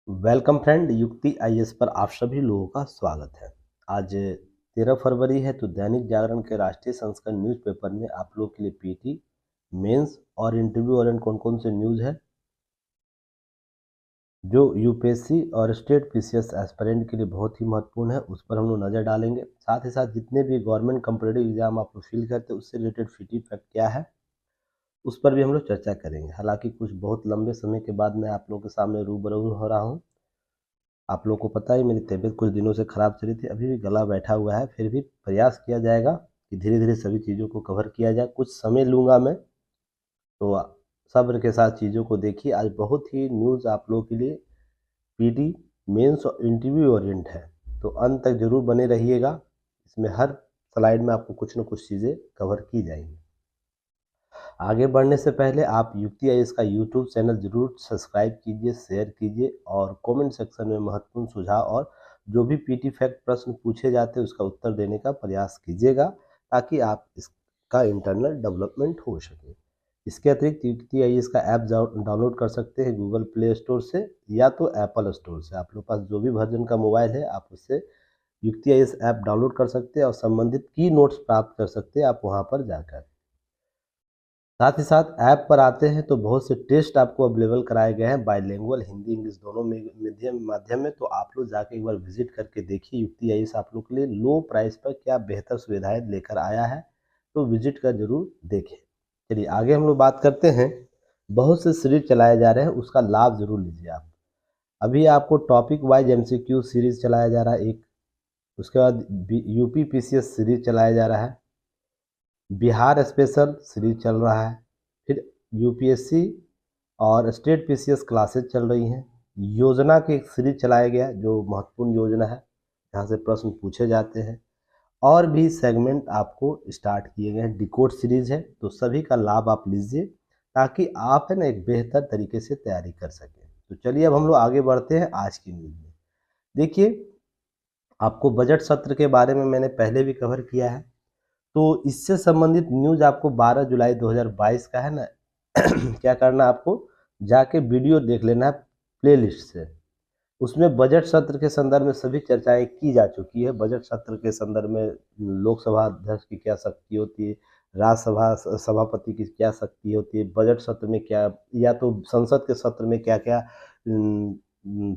Welcome friend, युक्ति IAS पर आप सभी लोगों का स्वागत है। आज 13 फरवरी है, तो दैनिक जागरण के राष्ट्रीय संस्करण न्यूज़पेपर में आप लोगों के लिए पीटी, मेंस और इंटरव्यू और कौन-कौन से न्यूज़ है जो यूपीएससी और स्टेट पीसीएस एस्पिरेंट के लिए बहुत ही महत्वपूर्ण है, उस पर हम लोग नज़र डालेंगे। साथ ही साथ जितने भी गवर्नमेंट कॉम्पिटिटिव एग्जाम आप लोग फील करते हैं उससे रिलेटेड पीटी फैक्ट क्या है, उस पर भी हम लोग चर्चा करेंगे। हालांकि कुछ बहुत लंबे समय के बाद मैं आप लोगों के सामने रूबरू हो रहा हूँ। आप लोगों को पता है मेरी तबीयत कुछ दिनों से ख़राब चली थी, अभी भी गला बैठा हुआ है, फिर भी प्रयास किया जाएगा कि धीरे-धीरे सभी चीज़ों को कवर किया जाए। कुछ समय लूँगा मैं, तो सब्र के साथ चीज़ों को देखिए। आज बहुत ही न्यूज़ आप लोगों के लिए पीटी, मेंस और इंटरव्यू ओरिएंट है, तो अंत तक ज़रूर बने रहिएगा। इसमें हर स्लाइड में आपको कुछ न कुछ चीज़ें कवर की जाएँगी। आगे बढ़ने से पहले आप युक्ति आईएएस का यूट्यूब चैनल ज़रूर सब्सक्राइब कीजिए, शेयर कीजिए और कमेंट सेक्शन में महत्वपूर्ण सुझाव और जो भी पीटी फैक्ट प्रश्न पूछे जाते हैं उसका उत्तर देने का प्रयास कीजिएगा, ताकि आप इसका इंटरनल डेवलपमेंट हो सके। इसके अतिरिक्त युक्ति आईएएस का ऐप डाउनलोड कर सकते हैं गूगल प्ले स्टोर से या तो एप्पल स्टोर से। आप लोग पास जो भी वर्जन का मोबाइल है आप उससे युक्ति आईएएस ऐप डाउनलोड कर सकते हैं और संबंधित की नोट्स प्राप्त कर सकते हैं आप वहाँ पर जाकर। साथ ही साथ ऐप पर आते हैं तो बहुत से टेस्ट आपको अवेलेबल कराए गए हैं बाइलिंगुअल हिंदी इंग्लिश दोनों में माध्यम में, तो आप लोग जाके एक बार विजिट करके देखिए। युक्ति आईएएस आप लोग के लिए लो प्राइस पर क्या बेहतर सुविधाएं लेकर आया है, तो विजिट कर जरूर देखें। चलिए आगे हम लोग बात करते हैं। बहुत से सीरीज चलाए जा रहे हैं, उसका लाभ जरूर लीजिए आप। अभी आपको टॉपिक वाइज एमसीक्यू सीरीज चलाया जा रहा है एक, उसके बाद यूपी पीसीएस सीरीज चलाया जा रहा है, बिहार स्पेशल सीरीज चल रहा है, फिर यूपीएससी और स्टेट पीसीएस क्लासेस चल रही हैं। योजना की एक सीरीज चलाया गया जो महत्वपूर्ण योजना है, जहाँ से प्रश्न पूछे जाते हैं। और भी सेगमेंट आपको स्टार्ट किए गए हैं, डिकोड सीरीज है, तो सभी का लाभ आप लीजिए ताकि आप है ना एक बेहतर तरीके से तैयारी कर सकें। तो चलिए अब हम लोग आगे बढ़ते हैं आज की न्यूज़ में। देखिए, आपको बजट सत्र के बारे में मैंने पहले भी कवर किया है, तो इससे संबंधित न्यूज़ आपको 12 जुलाई 2022 का है ना क्या करना है आपको, जाके वीडियो देख लेना है प्लेलिस्ट से। उसमें बजट सत्र के संदर्भ में सभी चर्चाएं की जा चुकी है। बजट सत्र के संदर्भ में लोकसभा अध्यक्ष की क्या शक्ति होती है, राज्यसभा सभापति की क्या शक्ति होती है, बजट सत्र में क्या, या तो संसद के सत्र में क्या क्या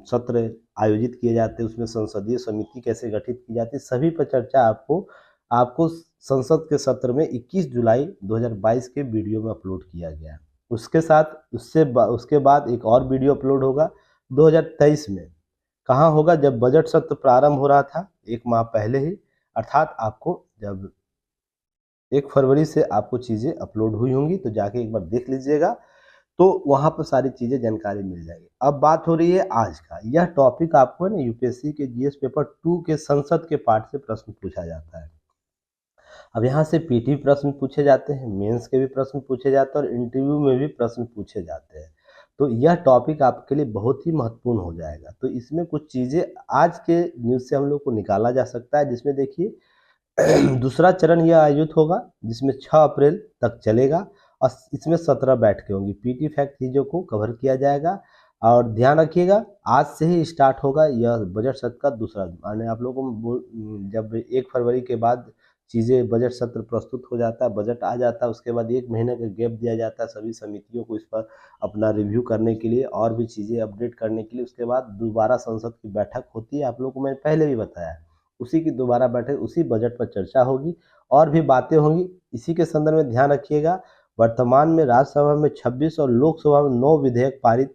सत्र आयोजित किए जाते हैं, उसमें संसदीय समिति कैसे गठित की जाती है, सभी पर चर्चा आपको आपको संसद के सत्र में 21 जुलाई 2022 के वीडियो में अपलोड किया गया है। उसके साथ उसके बाद एक और वीडियो अपलोड होगा 2023 में। कहाँ होगा? जब बजट सत्र प्रारंभ हो रहा था, एक माह पहले ही, अर्थात आपको जब 1 फरवरी से आपको चीज़ें अपलोड हुई होंगी, तो जाके एक बार देख लीजिएगा, तो वहाँ पर सारी चीज़ें जानकारी मिल जाएगी। अब बात हो रही है आज का। यह टॉपिक आपको है ना यूपीएससी के जीएस पेपर 2 के संसद के पार्ट से प्रश्न पूछा जाता है। अब यहाँ से पीटी प्रश्न पूछे जाते हैं, मेंस के भी प्रश्न पूछे जाते हैं और इंटरव्यू में भी प्रश्न पूछे जाते हैं। तो यह टॉपिक आपके लिए बहुत ही महत्वपूर्ण हो जाएगा। तो इसमें कुछ चीज़ें आज के न्यूज़ से हम लोग को निकाला जा सकता है, जिसमें देखिए दूसरा चरण यह आयोजित होगा जिसमें 6 अप्रैल तक चलेगा और इसमें 17 बैठकें होंगी। पीटी फैक्ट चीज़ों को कवर किया जाएगा और ध्यान रखिएगा आज से ही स्टार्ट होगा यह बजट सत्र का दूसरा, माने आप लोगों को जब 1 फरवरी के बाद चीज़ें बजट सत्र प्रस्तुत हो जाता है, बजट आ जाता है, उसके बाद 1 महीने का गैप दिया जाता है सभी समितियों को इस पर अपना रिव्यू करने के लिए और भी चीज़ें अपडेट करने के लिए। उसके बाद दोबारा संसद की बैठक होती है, आप लोगों को मैंने पहले भी बताया है। उसी की दोबारा बैठक, उसी बजट पर चर्चा होगी और भी बातें होंगी। इसी के संदर्भ में ध्यान रखिएगा, वर्तमान में राज्यसभा में 26 और लोकसभा में 9 विधेयक पारित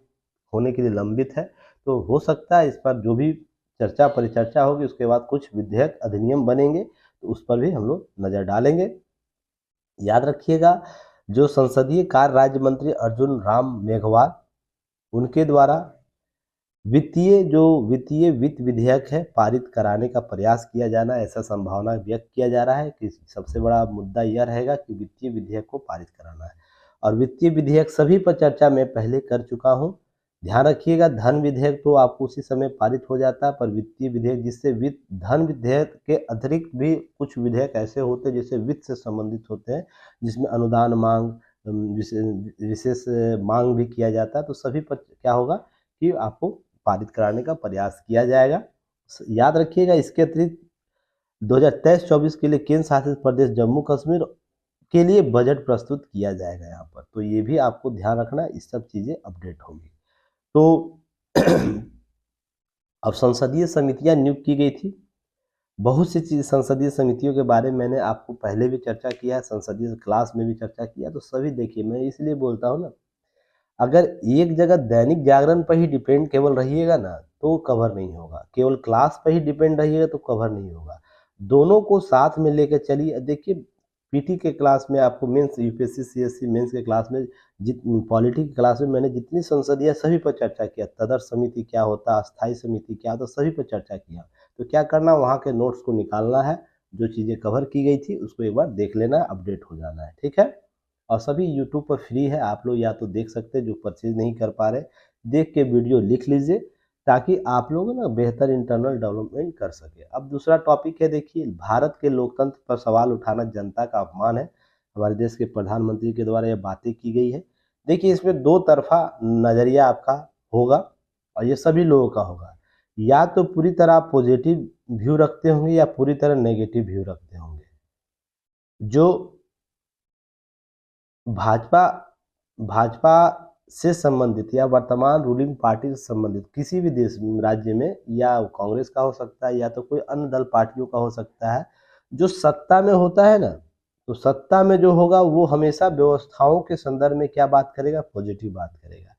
होने के लिए लंबित है। तो हो सकता है इस पर जो भी चर्चा परिचर्चा होगी उसके बाद कुछ विधेयक अधिनियम बनेंगे, तो उस पर भी हम लोग नज़र डालेंगे। याद रखिएगा, जो संसदीय कार्य राज्य मंत्री अर्जुन राम मेघवाल, उनके द्वारा वित्तीय वित्त विधेयक है पारित कराने का प्रयास किया जाना, ऐसा संभावना व्यक्त किया जा रहा है कि सबसे बड़ा मुद्दा यह रहेगा कि वित्तीय विधेयक को पारित कराना है। और वित्तीय विधेयक सभी पर चर्चा मैं पहले कर चुका हूँ। ध्यान रखिएगा, धन विधेयक तो आपको उसी समय पारित हो जाता है, पर वित्तीय विधेयक जिससे धन विधेयक के अतिरिक्त भी कुछ विधेयक ऐसे होते हैं जिससे वित्त से संबंधित होते हैं, जिसमें अनुदान मांग, विशेष मांग भी किया जाता है। तो सभी पर क्या होगा कि आपको पारित कराने का प्रयास किया जाएगा। याद रखिएगा, इसके अतिरिक्त 2023-24 के लिए केंद्र शासित प्रदेश जम्मू कश्मीर के लिए बजट प्रस्तुत किया जाएगा यहाँ पर, तो ये भी आपको ध्यान रखना है, इस सब चीज़ें अपडेट होंगी। तो अब संसदीय समितियाँ नियुक्त की गई थी। बहुत सी चीज़ संसदीय समितियों के बारे में मैंने आपको पहले भी चर्चा किया है, संसदीय क्लास में भी चर्चा किया, तो सभी देखिए, मैं इसलिए बोलता हूँ ना, अगर एक जगह दैनिक जागरण पर ही डिपेंड केवल रहिएगा ना तो कवर नहीं होगा, केवल क्लास पर ही डिपेंड रहिएगा तो कवर नहीं होगा। दोनों को साथ में लेकर चलिए। देखिए, पीटी के क्लास में आपको मेंस, यूपीएससी सीएससी मेंस के क्लास में, पॉलिटी की क्लास में मैंने जितनी संसदीय सभी पर चर्चा किया, तदर्थ समिति क्या होता, अस्थायी समिति क्या होता, सभी पर चर्चा किया। तो क्या करना, वहाँ के नोट्स को निकालना है, जो चीज़ें कवर की गई थी उसको एक बार देख लेना है, अपडेट हो जाना है, ठीक है। और सभी यूट्यूब पर फ्री है, आप लोग या तो देख सकते हैं, जो परचेज नहीं कर पा रहे देख के वीडियो लिख लीजिए, ताकि आप लोग ना बेहतर इंटरनल डेवलपमेंट कर सके। अब दूसरा टॉपिक है, देखिए, भारत के लोकतंत्र पर सवाल उठाना जनता का अपमान है। हमारे देश के प्रधानमंत्री के द्वारा यह बातें की गई है। देखिए, इसमें दो तरफा नज़रिया आपका होगा और ये सभी लोगों का होगा। या तो पूरी तरह आप पॉजिटिव व्यू रखते होंगे या पूरी तरह नेगेटिव व्यू रखते होंगे। जो भाजपा भाजपा से संबंधित या वर्तमान रूलिंग पार्टी से संबंधित किसी भी देश राज्य में, या कांग्रेस का हो सकता है या तो कोई अन्य दल पार्टियों का हो सकता है, जो सत्ता में होता है ना, तो सत्ता में जो होगा वो हमेशा व्यवस्थाओं के संदर्भ में क्या बात करेगा, पॉजिटिव बात करेगा।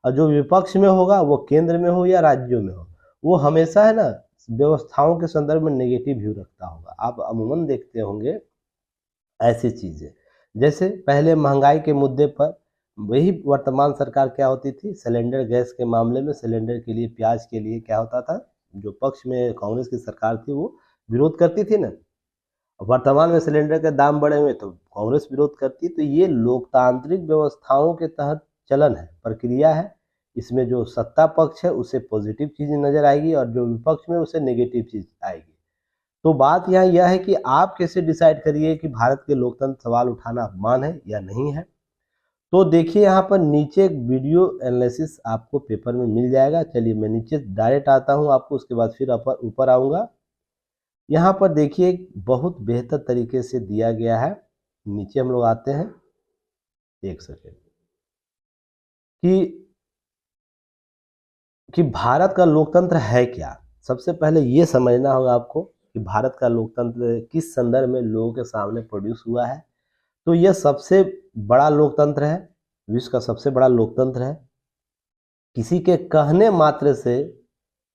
और जो विपक्ष में होगा, वो केंद्र में हो या राज्यों में हो, वो हमेशा है ना व्यवस्थाओं के संदर्भ में नेगेटिव व्यू रखता होगा। आप अमूमन देखते होंगे ऐसी चीज़ें, जैसे पहले महंगाई के मुद्दे पर वही वर्तमान सरकार क्या होती थी, सिलेंडर गैस के मामले में सिलेंडर के लिए, प्याज के लिए क्या होता था, जो पक्ष में कांग्रेस की सरकार थी वो विरोध करती थी ना। वर्तमान में सिलेंडर के दाम बढ़े हुए तो कांग्रेस विरोध करती है। तो ये लोकतांत्रिक व्यवस्थाओं के तहत चलन है, प्रक्रिया है। इसमें जो सत्ता पक्ष है उसे पॉजिटिव चीज़ नज़र आएगी और जो विपक्ष में उसे नेगेटिव चीज़ आएगी। तो बात यहाँ यह है कि आप कैसे डिसाइड करिए कि भारत के लोकतंत्र सवाल उठाना अपमान है या नहीं है। तो देखिए, यहाँ पर नीचे एक वीडियो एनालिसिस आपको पेपर में मिल जाएगा। चलिए मैं नीचे डायरेक्ट आता हूँ आपको, उसके बाद फिर ऊपर आऊँगा। यहाँ पर देखिए एक बहुत बेहतर तरीके से दिया गया है। नीचे हम लोग आते हैं, एक सेकेंड, कि भारत का लोकतंत्र है क्या। सबसे पहले ये समझना होगा आपको कि भारत का लोकतंत्र किस संदर्भ में लोगों के सामने प्रोड्यूस हुआ है। तो यह सबसे बड़ा लोकतंत्र है, विश्व का सबसे बड़ा लोकतंत्र है। किसी के कहने मात्र से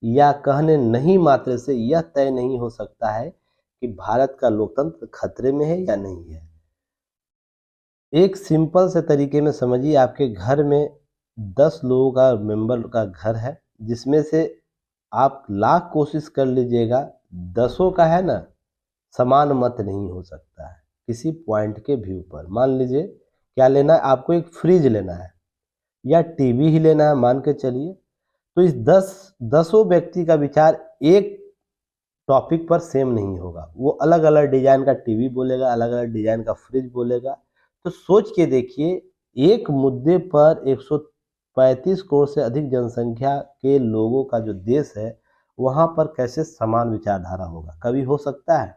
या कहने नहीं मात्र से यह तय नहीं हो सकता है कि भारत का लोकतंत्र खतरे में है या नहीं है। एक सिंपल से तरीके में समझिए, आपके घर में 10 लोगों का मेंबर का घर है, जिसमें से आप लाख कोशिश कर लीजिएगा, 10 का है ना समान मत नहीं हो सकता है किसी पॉइंट के व्यू पर। मान लीजिए क्या लेना है आपको, एक फ्रिज लेना है या टीवी ही लेना है मान के चलिए, तो इस 10 व्यक्ति का विचार एक टॉपिक पर सेम नहीं होगा। वो अलग अलग डिजाइन का टीवी बोलेगा, अलग अलग डिजाइन का फ्रिज बोलेगा। तो सोच के देखिए, एक मुद्दे पर 135 करोड़ से अधिक जनसंख्या के लोगों का जो देश है, वहाँ पर कैसे समान विचारधारा होगा। कभी हो सकता है?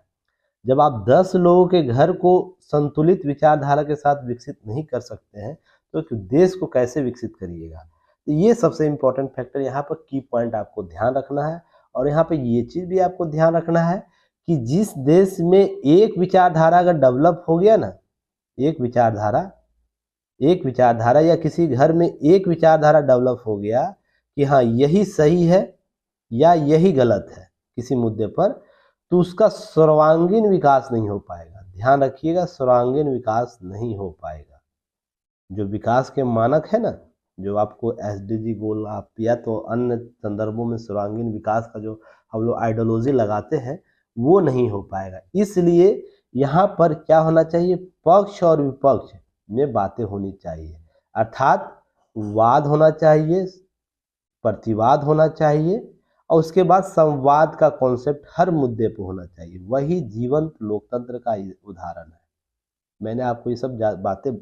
जब आप 10 लोगों के घर को संतुलित विचारधारा के साथ विकसित नहीं कर सकते हैं, तो एक देश को कैसे विकसित करिएगा। तो ये सबसे इम्पोर्टेंट फैक्टर, यहाँ पर की पॉइंट आपको ध्यान रखना है। और यहाँ पे ये चीज़ भी आपको ध्यान रखना है कि जिस देश में एक विचारधारा अगर डेवलप हो गया ना, एक विचारधारा या किसी घर में एक विचारधारा डेवलप हो गया कि हाँ यही सही है या यही गलत है किसी मुद्दे पर, तो उसका सर्वांगीण विकास नहीं हो पाएगा। ध्यान रखिएगा, सर्वांगीण विकास नहीं हो पाएगा। जो विकास के मानक है ना, जो आपको एसडीजी गोल आप या तो अन्य संदर्भों में सर्वांगीण विकास का जो हम लोग आइडियोलॉजी लगाते हैं, वो नहीं हो पाएगा। इसलिए यहाँ पर क्या होना चाहिए, पक्ष और विपक्ष में बातें होनी चाहिए, अर्थात वाद होना चाहिए, प्रतिवाद होना चाहिए और उसके बाद संवाद का कॉन्सेप्ट हर मुद्दे पर होना चाहिए। वही जीवंत लोकतंत्र का उदाहरण है। मैंने आपको ये सब बातें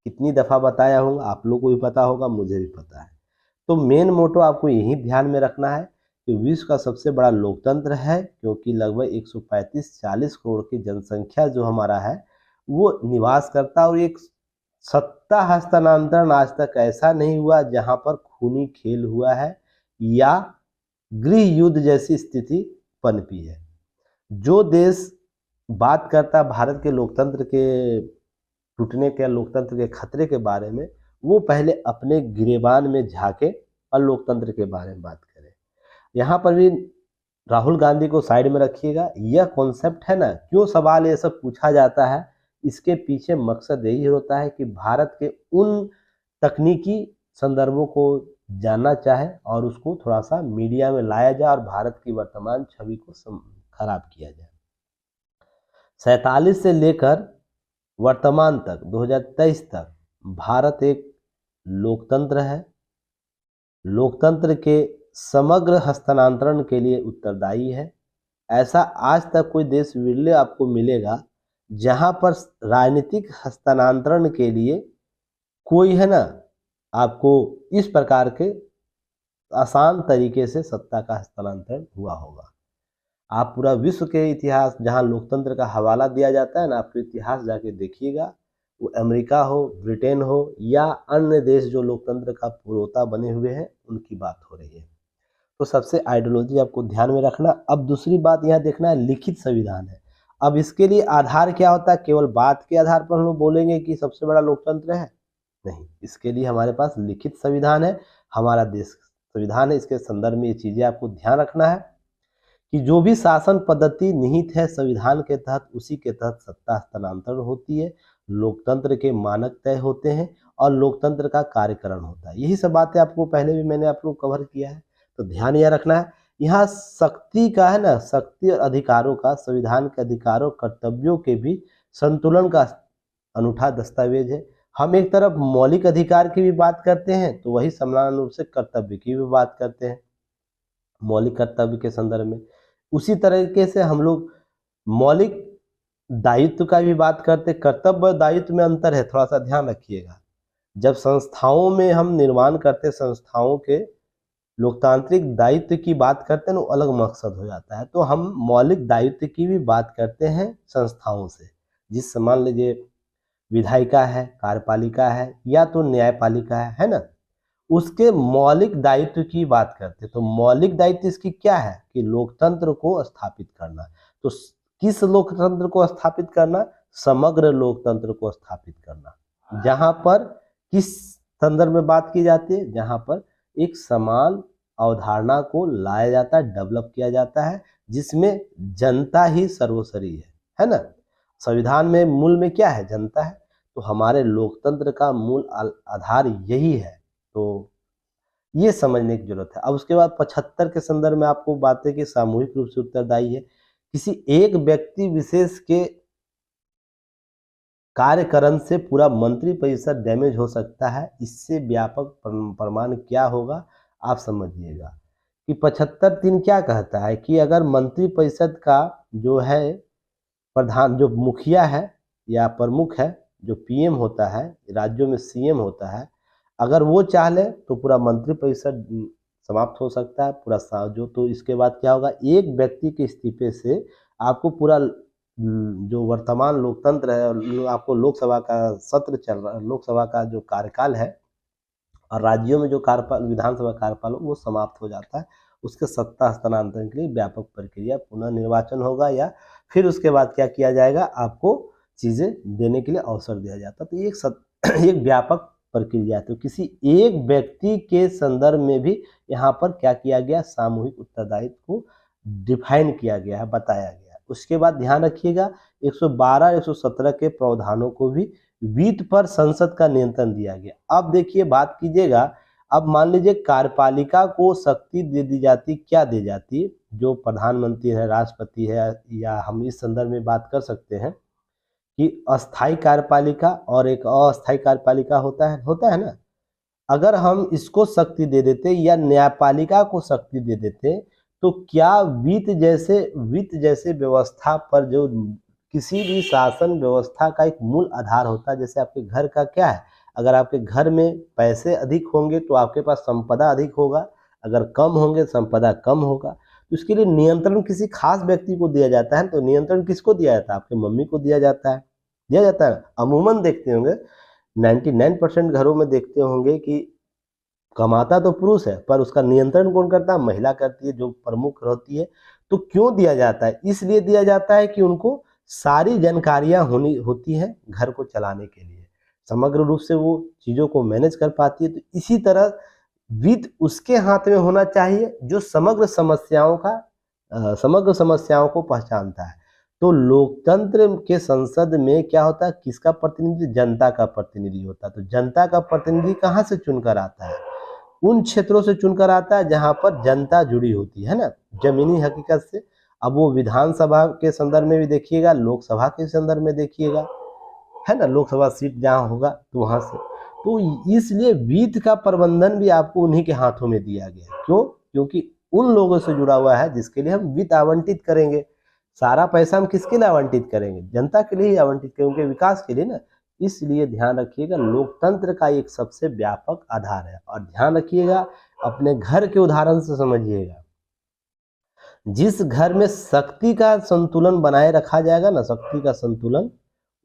कितनी दफ़ा बताया होगा, आप लोग को भी पता होगा, मुझे भी पता है। तो मेन मोटो आपको यही ध्यान में रखना है कि विश्व का सबसे बड़ा लोकतंत्र है, क्योंकि लगभग 135-40 करोड़ की जनसंख्या जो हमारा है वो निवास करता है, और एक सत्ता हस्तांतरण आज तक ऐसा नहीं हुआ जहां पर खूनी खेल हुआ है या गृह युद्ध जैसी स्थिति पनपी है। जो देश बात करता है भारत के लोकतंत्र के टूटने के, लोकतंत्र के खतरे के बारे में, वो पहले अपने गिरेबान में झांके और लोकतंत्र के बारे में बात करें। यहाँ पर भी राहुल गांधी को साइड में रखिएगा। यह कॉन्सेप्ट है ना, क्यों सवाल ये सब पूछा जाता है, इसके पीछे मकसद यही होता है कि भारत के उन तकनीकी संदर्भों को जानना चाहे और उसको थोड़ा सा मीडिया में लाया जाए और भारत की वर्तमान छवि को खराब किया जाए। 47 से लेकर वर्तमान तक 2023 तक भारत एक लोकतंत्र है। लोकतंत्र के समग्र हस्तांतरण के लिए उत्तरदायी है। ऐसा आज तक कोई देश विरले आपको मिलेगा जहां पर राजनीतिक हस्तांतरण के लिए कोई है ना आपको इस प्रकार के आसान तरीके से सत्ता का हस्तांतरण हुआ होगा। आप पूरा विश्व के इतिहास जहां लोकतंत्र का हवाला दिया जाता है ना, आप इतिहास जाके देखिएगा, वो अमेरिका हो, ब्रिटेन हो या अन्य देश जो लोकतंत्र का पुरोधा बने हुए हैं, उनकी बात हो रही है। तो सबसे आइडियोलॉजी आपको ध्यान में रखना। अब दूसरी बात यहाँ देखना है, लिखित संविधान है। अब इसके लिए आधार क्या होता है? केवल बात के आधार पर हम लोग बोलेंगे कि सबसे बड़ा लोकतंत्र है? नहीं, इसके लिए हमारे पास लिखित संविधान है, हमारा देश संविधान है। इसके संदर्भ में ये चीजें आपको ध्यान रखना है कि जो भी शासन पद्धति निहित है संविधान के तहत, उसी के तहत सत्ता हस्तांतरण होती है, लोकतंत्र के मानक तय होते हैं और लोकतंत्र का कार्यकरण होता है। यही सब बातें आपको पहले भी मैंने आप लोग कवर किया है, तो ध्यान यह रखना है। यहाँ शक्ति का है ना, शक्ति और अधिकारों का, संविधान के अधिकारों कर्तव्यों के भी संतुलन का अनूठा दस्तावेज है। हम एक तरफ मौलिक अधिकार की भी बात करते हैं, तो वही समान रूप से कर्तव्य की भी बात करते हैं मौलिक कर्तव्य के संदर्भ में। उसी तरीके से हम लोग मौलिक दायित्व का भी बात करते। कर्तव्य और दायित्व में अंतर है, थोड़ा सा ध्यान रखिएगा। जब संस्थाओं में हम निर्माण करते, संस्थाओं के लोकतांत्रिक दायित्व की बात करते हैं, वो अलग मकसद हो जाता है। तो हम मौलिक दायित्व की भी बात करते हैं संस्थाओं से, जिस मान लीजिए विधायिका है, कार्यपालिका है या तो न्यायपालिका है ना, उसके मौलिक दायित्व की बात करते। तो मौलिक दायित्व इसकी क्या है कि लोकतंत्र को स्थापित करना। तो किस लोकतंत्र को स्थापित करना? समग्र लोकतंत्र को स्थापित करना। जहां पर किस संदर्भ में बात की जाती है? जहां पर एक समान अवधारणा को लाया जाता है, डेवलप किया जाता है, जिसमें जनता ही सर्वोपरि है ना। संविधान में मूल में क्या है? जनता है। तो हमारे लोकतंत्र का मूल आधार यही है। तो ये समझने की जरूरत है। अब उसके बाद 75 के संदर्भ में आपको बातें कि सामूहिक रूप से उत्तरदायी है। किसी एक व्यक्ति विशेष के कार्यकरण से पूरा मंत्रिपरिषद डैमेज हो सकता है। इससे व्यापक प्रमाण क्या होगा आप समझिएगा कि 75(3) क्या कहता है कि अगर मंत्रिपरिषद का जो है प्रधान, जो मुखिया है या प्रमुख है, जो पीएम होता है, राज्यों में सीएम होता है, अगर वो चाह ले तो पूरा मंत्रिपरिषद समाप्त हो सकता है, पूरा जो। तो इसके बाद क्या होगा? एक व्यक्ति के इस्तीफे से आपको पूरा जो वर्तमान लोकतंत्र है, आपको लोकसभा का सत्र चल रहा है, लोकसभा का जो कार्यकाल है और राज्यों में जो कार्यपाल, विधानसभा कार्यपाल, वो समाप्त हो जाता है। उसके सत्ता हस्तांतरण के लिए व्यापक प्रक्रिया, पुनः निर्वाचन होगा या फिर उसके बाद क्या किया जाएगा? आपको चीजें देने के लिए अवसर दिया जाता है। तो एक व्यापक प्रक्रिया है। तो किसी एक व्यक्ति के संदर्भ में भी यहाँ पर क्या किया गया? सामूहिक उत्तरदायित्व को डिफाइन किया गया है, बताया गया है। उसके बाद ध्यान रखिएगा 112 117 के प्रावधानों को भी वित्त पर संसद का नियंत्रण दिया गया। अब देखिए, बात कीजिएगा, अब मान लीजिए कार्यपालिका को शक्ति दे दी जाती, क्या दे जाती? जो प्रधानमंत्री है, राष्ट्रपति है, या हम इस संदर्भ में बात कर सकते हैं कि अस्थाई कार्यपालिका और एक अस्थाई कार्यपालिका होता है ना। अगर हम इसको शक्ति दे देते या न्यायपालिका को शक्ति दे देते, तो क्या वित्त जैसे व्यवस्था पर, जो किसी भी शासन व्यवस्था का एक मूल आधार होता है, जैसे आपके घर का क्या है? अगर आपके घर में पैसे अधिक होंगे तो आपके पास संपदा अधिक होगा, अगर कम होंगे संपदा कम होगा। तो इसके लिए नियंत्रण किसी खास व्यक्ति को दिया जाता है, तो नियंत्रण किसको दिया जाता है? आपके मम्मी को दिया जाता है, दिया जाता है। अमूमन देखते होंगे 99% घरों में देखते होंगे कि कमाता तो पुरुष है पर उसका नियंत्रण कौन करता है? महिला करती है, जो प्रमुख रहती है। तो क्यों दिया जाता है? इसलिए दिया जाता है कि उनको सारी जानकारियां होती हैं घर को चलाने के लिए, समग्र रूप से वो चीज़ों को मैनेज कर पाती है। तो इसी तरह वित्त उसके हाथ में होना चाहिए जो समग्र समस्याओं को पहचानता है। तो लोकतंत्र के संसद में क्या होता है? किसका प्रतिनिधि? जनता का प्रतिनिधि होता है। तो जनता का प्रतिनिधि कहाँ से चुनकर आता है? उन क्षेत्रों से चुनकर आता है जहां पर जनता जुड़ी होती है ना, जमीनी हकीकत से। अब वो विधानसभा के संदर्भ में भी देखिएगा, लोकसभा के संदर्भ में देखिएगा, है ना, लोकसभा सीट जहाँ होगा तो वहां से। तो इसलिए वित्त का प्रबंधन भी आपको उन्हीं के हाथों में दिया गया है। क्यों? क्योंकि उन लोगों से जुड़ा हुआ है जिसके लिए हम वित्त आवंटित करेंगे। सारा पैसा हम किसके लिए आवंटित करेंगे? जनता के लिए ही आवंटित करेंगे, उनके विकास के लिए ना। इसलिए ध्यान रखिएगा, लोकतंत्र का एक सबसे व्यापक आधार है। और ध्यान रखिएगा, अपने घर के उदाहरण से समझिएगा, जिस घर में शक्ति का संतुलन बनाए रखा जाएगा ना, शक्ति का संतुलन,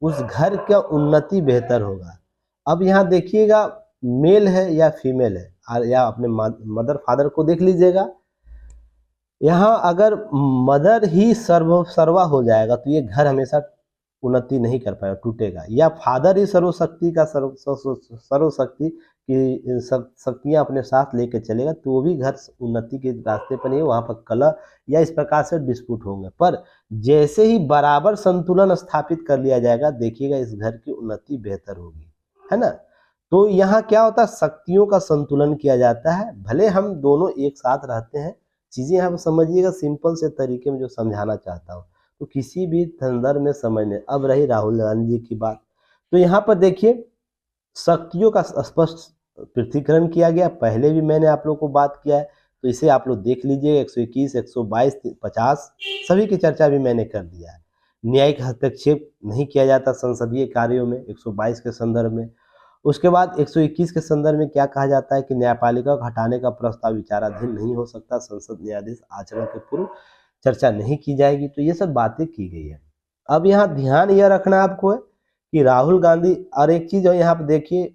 उस घर का उन्नति बेहतर होगा। अब यहाँ देखिएगा, मेल है या फीमेल है, या अपने मदर फादर को देख लीजिएगा। यहाँ अगर मदर ही सर्वा हो जाएगा तो ये घर हमेशा उन्नति नहीं कर पाएगा, टूटेगा। या फादर ही सर्वशक्ति का सर्वशक्ति की शक्तियाँ अपने साथ लेके चलेगा तो वो भी घर उन्नति के रास्ते पर नहीं है, वहाँ पर कलह या इस प्रकार से डिस्प्यूट होंगे। पर जैसे ही बराबर संतुलन स्थापित कर लिया जाएगा, देखिएगा इस घर की उन्नति बेहतर होगी, है ना। तो यहाँ क्या होता है? शक्तियों का संतुलन किया जाता है। भले हम दोनों एक साथ रहते हैं, चीज़ें यहाँ पर समझिएगा सिंपल से तरीके में जो समझाना चाहता हूँ, तो किसी भी संदर्भ में समझने। अब रही राहुल गांधी जी की बात, तो यहाँ पर देखिए शक्तियों का स्पष्ट पृथक्करण किया गया। पहले भी मैंने आप लोगों को बात किया है, तो इसे आप लोग देख लीजिए। 121, 122, 50 सभी की चर्चा भी मैंने कर दिया है। न्यायिक हस्तक्षेप नहीं किया जाता संसदीय कार्यों में 122 के संदर्भ में। उसके बाद 121 के संदर्भ में क्या कहा जाता है कि न्यायपालिका को हटाने का प्रस्ताव विचाराधीन नहीं हो सकता, संसद न्यायाधीश आचरण के पूर्व चर्चा नहीं की जाएगी। तो ये सब बातें की गई है। अब यहाँ ध्यान यह रखना आपको है कि राहुल गांधी, और एक चीज है यहाँ पे देखिए,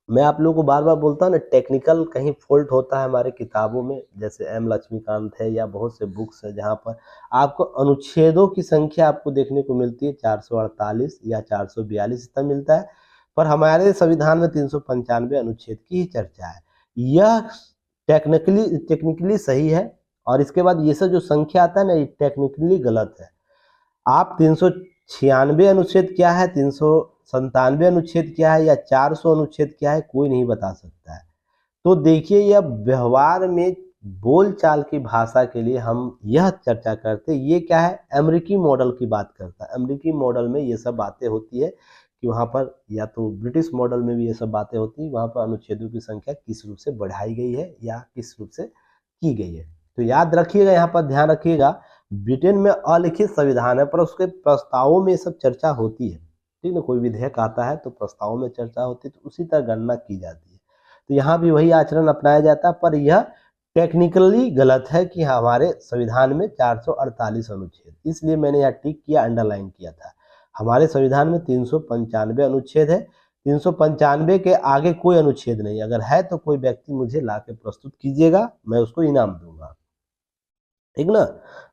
मैं आप लोगों को बार बार बोलता हूँ ना, टेक्निकल कहीं फॉल्ट होता है हमारे किताबों में, जैसे एम लक्ष्मीकांत है या बहुत से बुक्स है जहाँ पर आपको अनुच्छेदों की संख्या आपको देखने को मिलती है 448 या 442 इतना मिलता है, पर हमारे संविधान में 395 अनुच्छेद की ही चर्चा है। यह टेक्निकली सही है, और इसके बाद ये सब जो संख्या आता है ना, ये टेक्निकली गलत है। आप 396 अनुच्छेद क्या है, 397 अनुच्छेद क्या है, या 400 अनुच्छेद क्या है, कोई नहीं बता सकता है। तो देखिए, यह व्यवहार में बोलचाल की भाषा के लिए हम यह चर्चा करते, ये क्या है, अमेरिकी मॉडल की बात करता है। अमेरिकी मॉडल में ये सब बातें होती है कि वहाँ पर, या तो ब्रिटिश मॉडल में भी ये सब बातें होती है, वहाँ पर अनुच्छेदों की संख्या किस रूप से बढ़ाई गई है या किस रूप से की गई है। तो याद रखिएगा, यहाँ पर ध्यान रखिएगा, ब्रिटेन में अलिखित संविधान है पर उसके प्रस्तावों में सब चर्चा होती है, ठीक ना। कोई विधेयक आता है तो प्रस्तावों में चर्चा होती है, तो उसी तरह गणना की जाती है। तो यहाँ भी वही आचरण अपनाया जाता है, पर यह टेक्निकली गलत है कि हमारे संविधान में 448 अनुच्छेद, इसलिए मैंने यहाँ टिक किया, अंडरलाइन किया था। हमारे संविधान में 395 अनुच्छेद है, 395 के आगे कोई अनुच्छेद नहीं। अगर है तो कोई व्यक्ति मुझे ला के प्रस्तुत कीजिएगा, मैं उसको इनाम दूंगा, ठीक ना।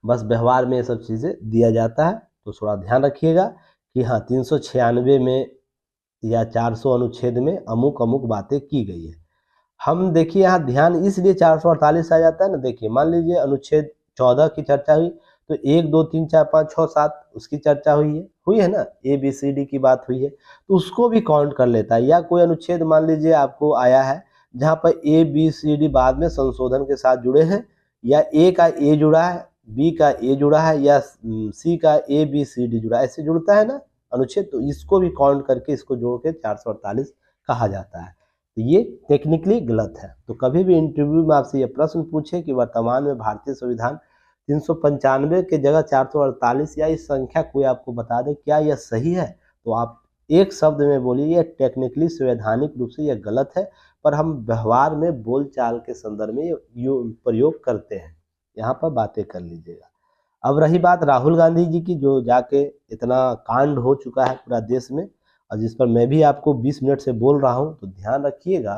बस व्यवहार में ये सब चीज़ें दिया जाता है, तो थोड़ा ध्यान रखिएगा कि हाँ 396 में या 400 अनुच्छेद में अमुक अमुक बातें की गई है। हम देखिए यहाँ ध्यान इसलिए 448 आ जाता है ना। देखिए, मान लीजिए अनुच्छेद 14 की चर्चा हुई, तो 1, 2, 3, 4, 5, 6, 7 उसकी चर्चा हुई है ना, ABCD की बात हुई है, तो उसको भी काउंट कर लेता है। या कोई अनुच्छेद मान लीजिए आपको आया है जहाँ पर ABCD बाद में संशोधन के साथ जुड़े हैं, या A का A जुड़ा है, B का A जुड़ा है, या C का ABCD जुड़ा है, ऐसे जुड़ता है ना अनुच्छेद, तो इसको भी काउंट करके इसको जोड़ के 448 कहा जाता है। तो ये टेक्निकली गलत है। तो कभी भी इंटरव्यू में आपसे ये प्रश्न पूछे कि वर्तमान में भारतीय संविधान 395 के जगह 448 या इस संख्या कोई आपको बता दे क्या यह सही है, तो आप एक शब्द में बोलिए, यह टेक्निकली संवैधानिक रूप से यह गलत है, पर हम व्यवहार में बोलचाल के संदर्भ में ये प्रयोग करते हैं। यहाँ पर बातें कर लीजिएगा। अब रही बात राहुल गांधी जी की, जो जाके इतना कांड हो चुका है पूरा देश में, और जिस पर मैं भी आपको 20 मिनट से बोल रहा हूँ, तो ध्यान रखिएगा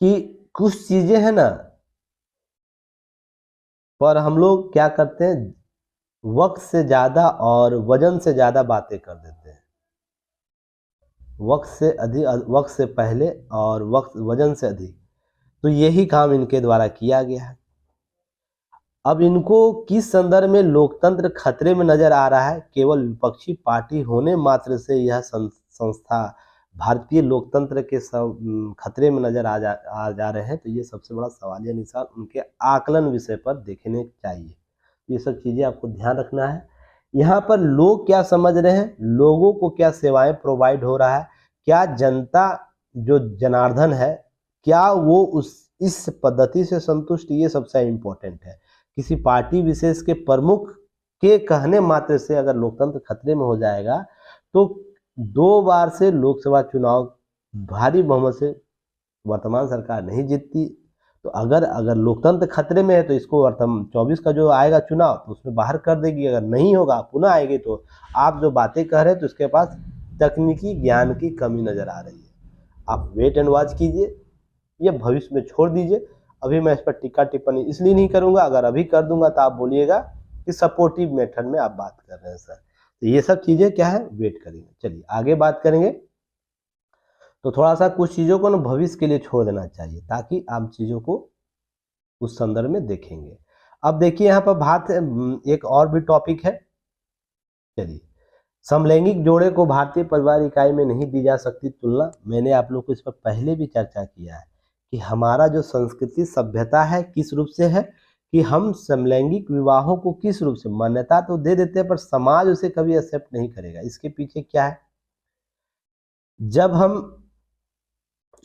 कि कुछ चीजें हैं ना, पर हम लोग क्या करते हैं, वक्त से ज्यादा और वजन से ज्यादा बातें कर देते हैं। वक्त से अधिक, वक्त से पहले और वक्त वजन से अधिक, तो यही काम इनके द्वारा किया गया है। अब इनको किस संदर्भ में लोकतंत्र खतरे में नजर आ रहा है, केवल विपक्षी पार्टी होने मात्र से यह संस्था भारतीय लोकतंत्र के खतरे में नजर आ जा रहे हैं, तो ये सबसे बड़ा सवालिया निशान उनके आकलन विषय पर देखने चाहिए। ये सब चीजें आपको ध्यान रखना है। यहाँ पर लोग क्या समझ रहे हैं, लोगों को क्या सेवाएं प्रोवाइड हो रहा है, क्या जनता जो जनार्दन है, क्या वो इस पद्धति से संतुष्ट, ये सबसे इम्पोर्टेंट है। किसी पार्टी विशेष के प्रमुख के कहने मात्र से अगर लोकतंत्र खतरे में हो जाएगा, तो 2 बार से लोकसभा चुनाव भारी बहुमत से वर्तमान सरकार नहीं जीतती। तो अगर लोकतंत्र खतरे में है, तो इसको 24 का जो आएगा चुनाव, तो उसमें बाहर कर देगी। अगर नहीं होगा, पुनः आएगी, तो आप जो बातें कह रहे हैं, तो इसके पास तकनीकी ज्ञान की कमी नजर आ रही है। आप वेट एंड वॉच कीजिए, ये भविष्य में छोड़ दीजिए। अभी मैं इस पर टीका टिप्पणी इसलिए नहीं करूंगा, अगर अभी कर दूंगा तो आप बोलिएगा कि सपोर्टिव मेथड में आप बात कर रहे हैं सर। तो ये सब चीजें क्या है, वेट करेंगे। चलिए आगे बात करेंगे। तो थोड़ा सा कुछ चीजों को ना भविष्य के लिए छोड़ देना चाहिए, ताकि आप चीजों को उस संदर्भ में देखेंगे। अब देखिए यहाँ पर बात, एक और भी टॉपिक है। चलिए, समलैंगिक जोड़े को भारतीय परिवार इकाई में नहीं दी जा सकती तुलना। मैंने आप लोग को इस पर पहले भी चर्चा किया है कि हमारा जो संस्कृति सभ्यता है, किस रूप से है कि हम समलैंगिक विवाहों को किस रूप से मान्यता तो दे देते हैं, पर समाज उसे कभी एक्सेप्ट नहीं करेगा। इसके पीछे क्या है, जब हम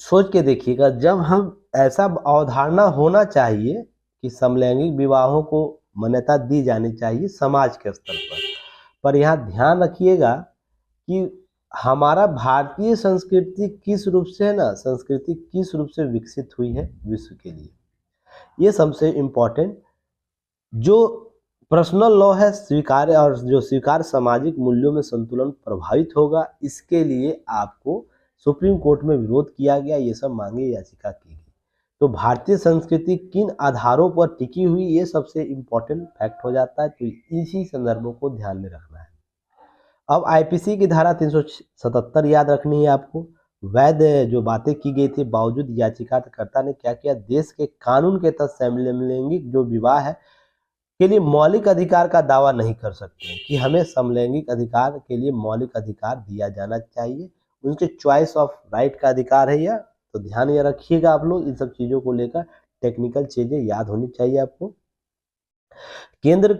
सोच के देखिएगा, जब हम ऐसा अवधारणा होना चाहिए कि समलैंगिक विवाहों को मान्यता दी जानी चाहिए समाज के स्तर पर यहाँ ध्यान रखिएगा कि हमारा भारतीय संस्कृति किस रूप से है ना, संस्कृति किस रूप से विकसित हुई है विश्व के लिए, ये सबसे इम्पोर्टेंट। जो पर्सनल लॉ है स्वीकार्य, और जो स्वीकार सामाजिक मूल्यों में संतुलन प्रभावित होगा, इसके लिए आपको सुप्रीम कोर्ट में विरोध किया गया, ये सब मांगे याचिका की गई। तो भारतीय संस्कृति किन आधारों पर टिकी हुई, ये सबसे इम्पोर्टेंट फैक्ट हो जाता है। तो इसी संदर्भों को ध्यान में रखना है। अब आईपीसी की धारा 377 याद रखनी है आपको। वैध जो बातें की गई थी, बावजूद याचिकाकर्ता ने क्या किया, देश के कानून के तहत समलैंगिक जो विवाह है के लिए मौलिक अधिकार का दावा नहीं कर सकते कि हमें समलैंगिक अधिकार के लिए मौलिक अधिकार दिया जाना चाहिए। उनके चॉइस ऑफ राइट का अधिकार है यह। तो ध्यान ये रखिएगा आप लोग, इन सब चीज़ों को लेकर टेक्निकल चीज़ें याद होनी चाहिए आपको। केंद्र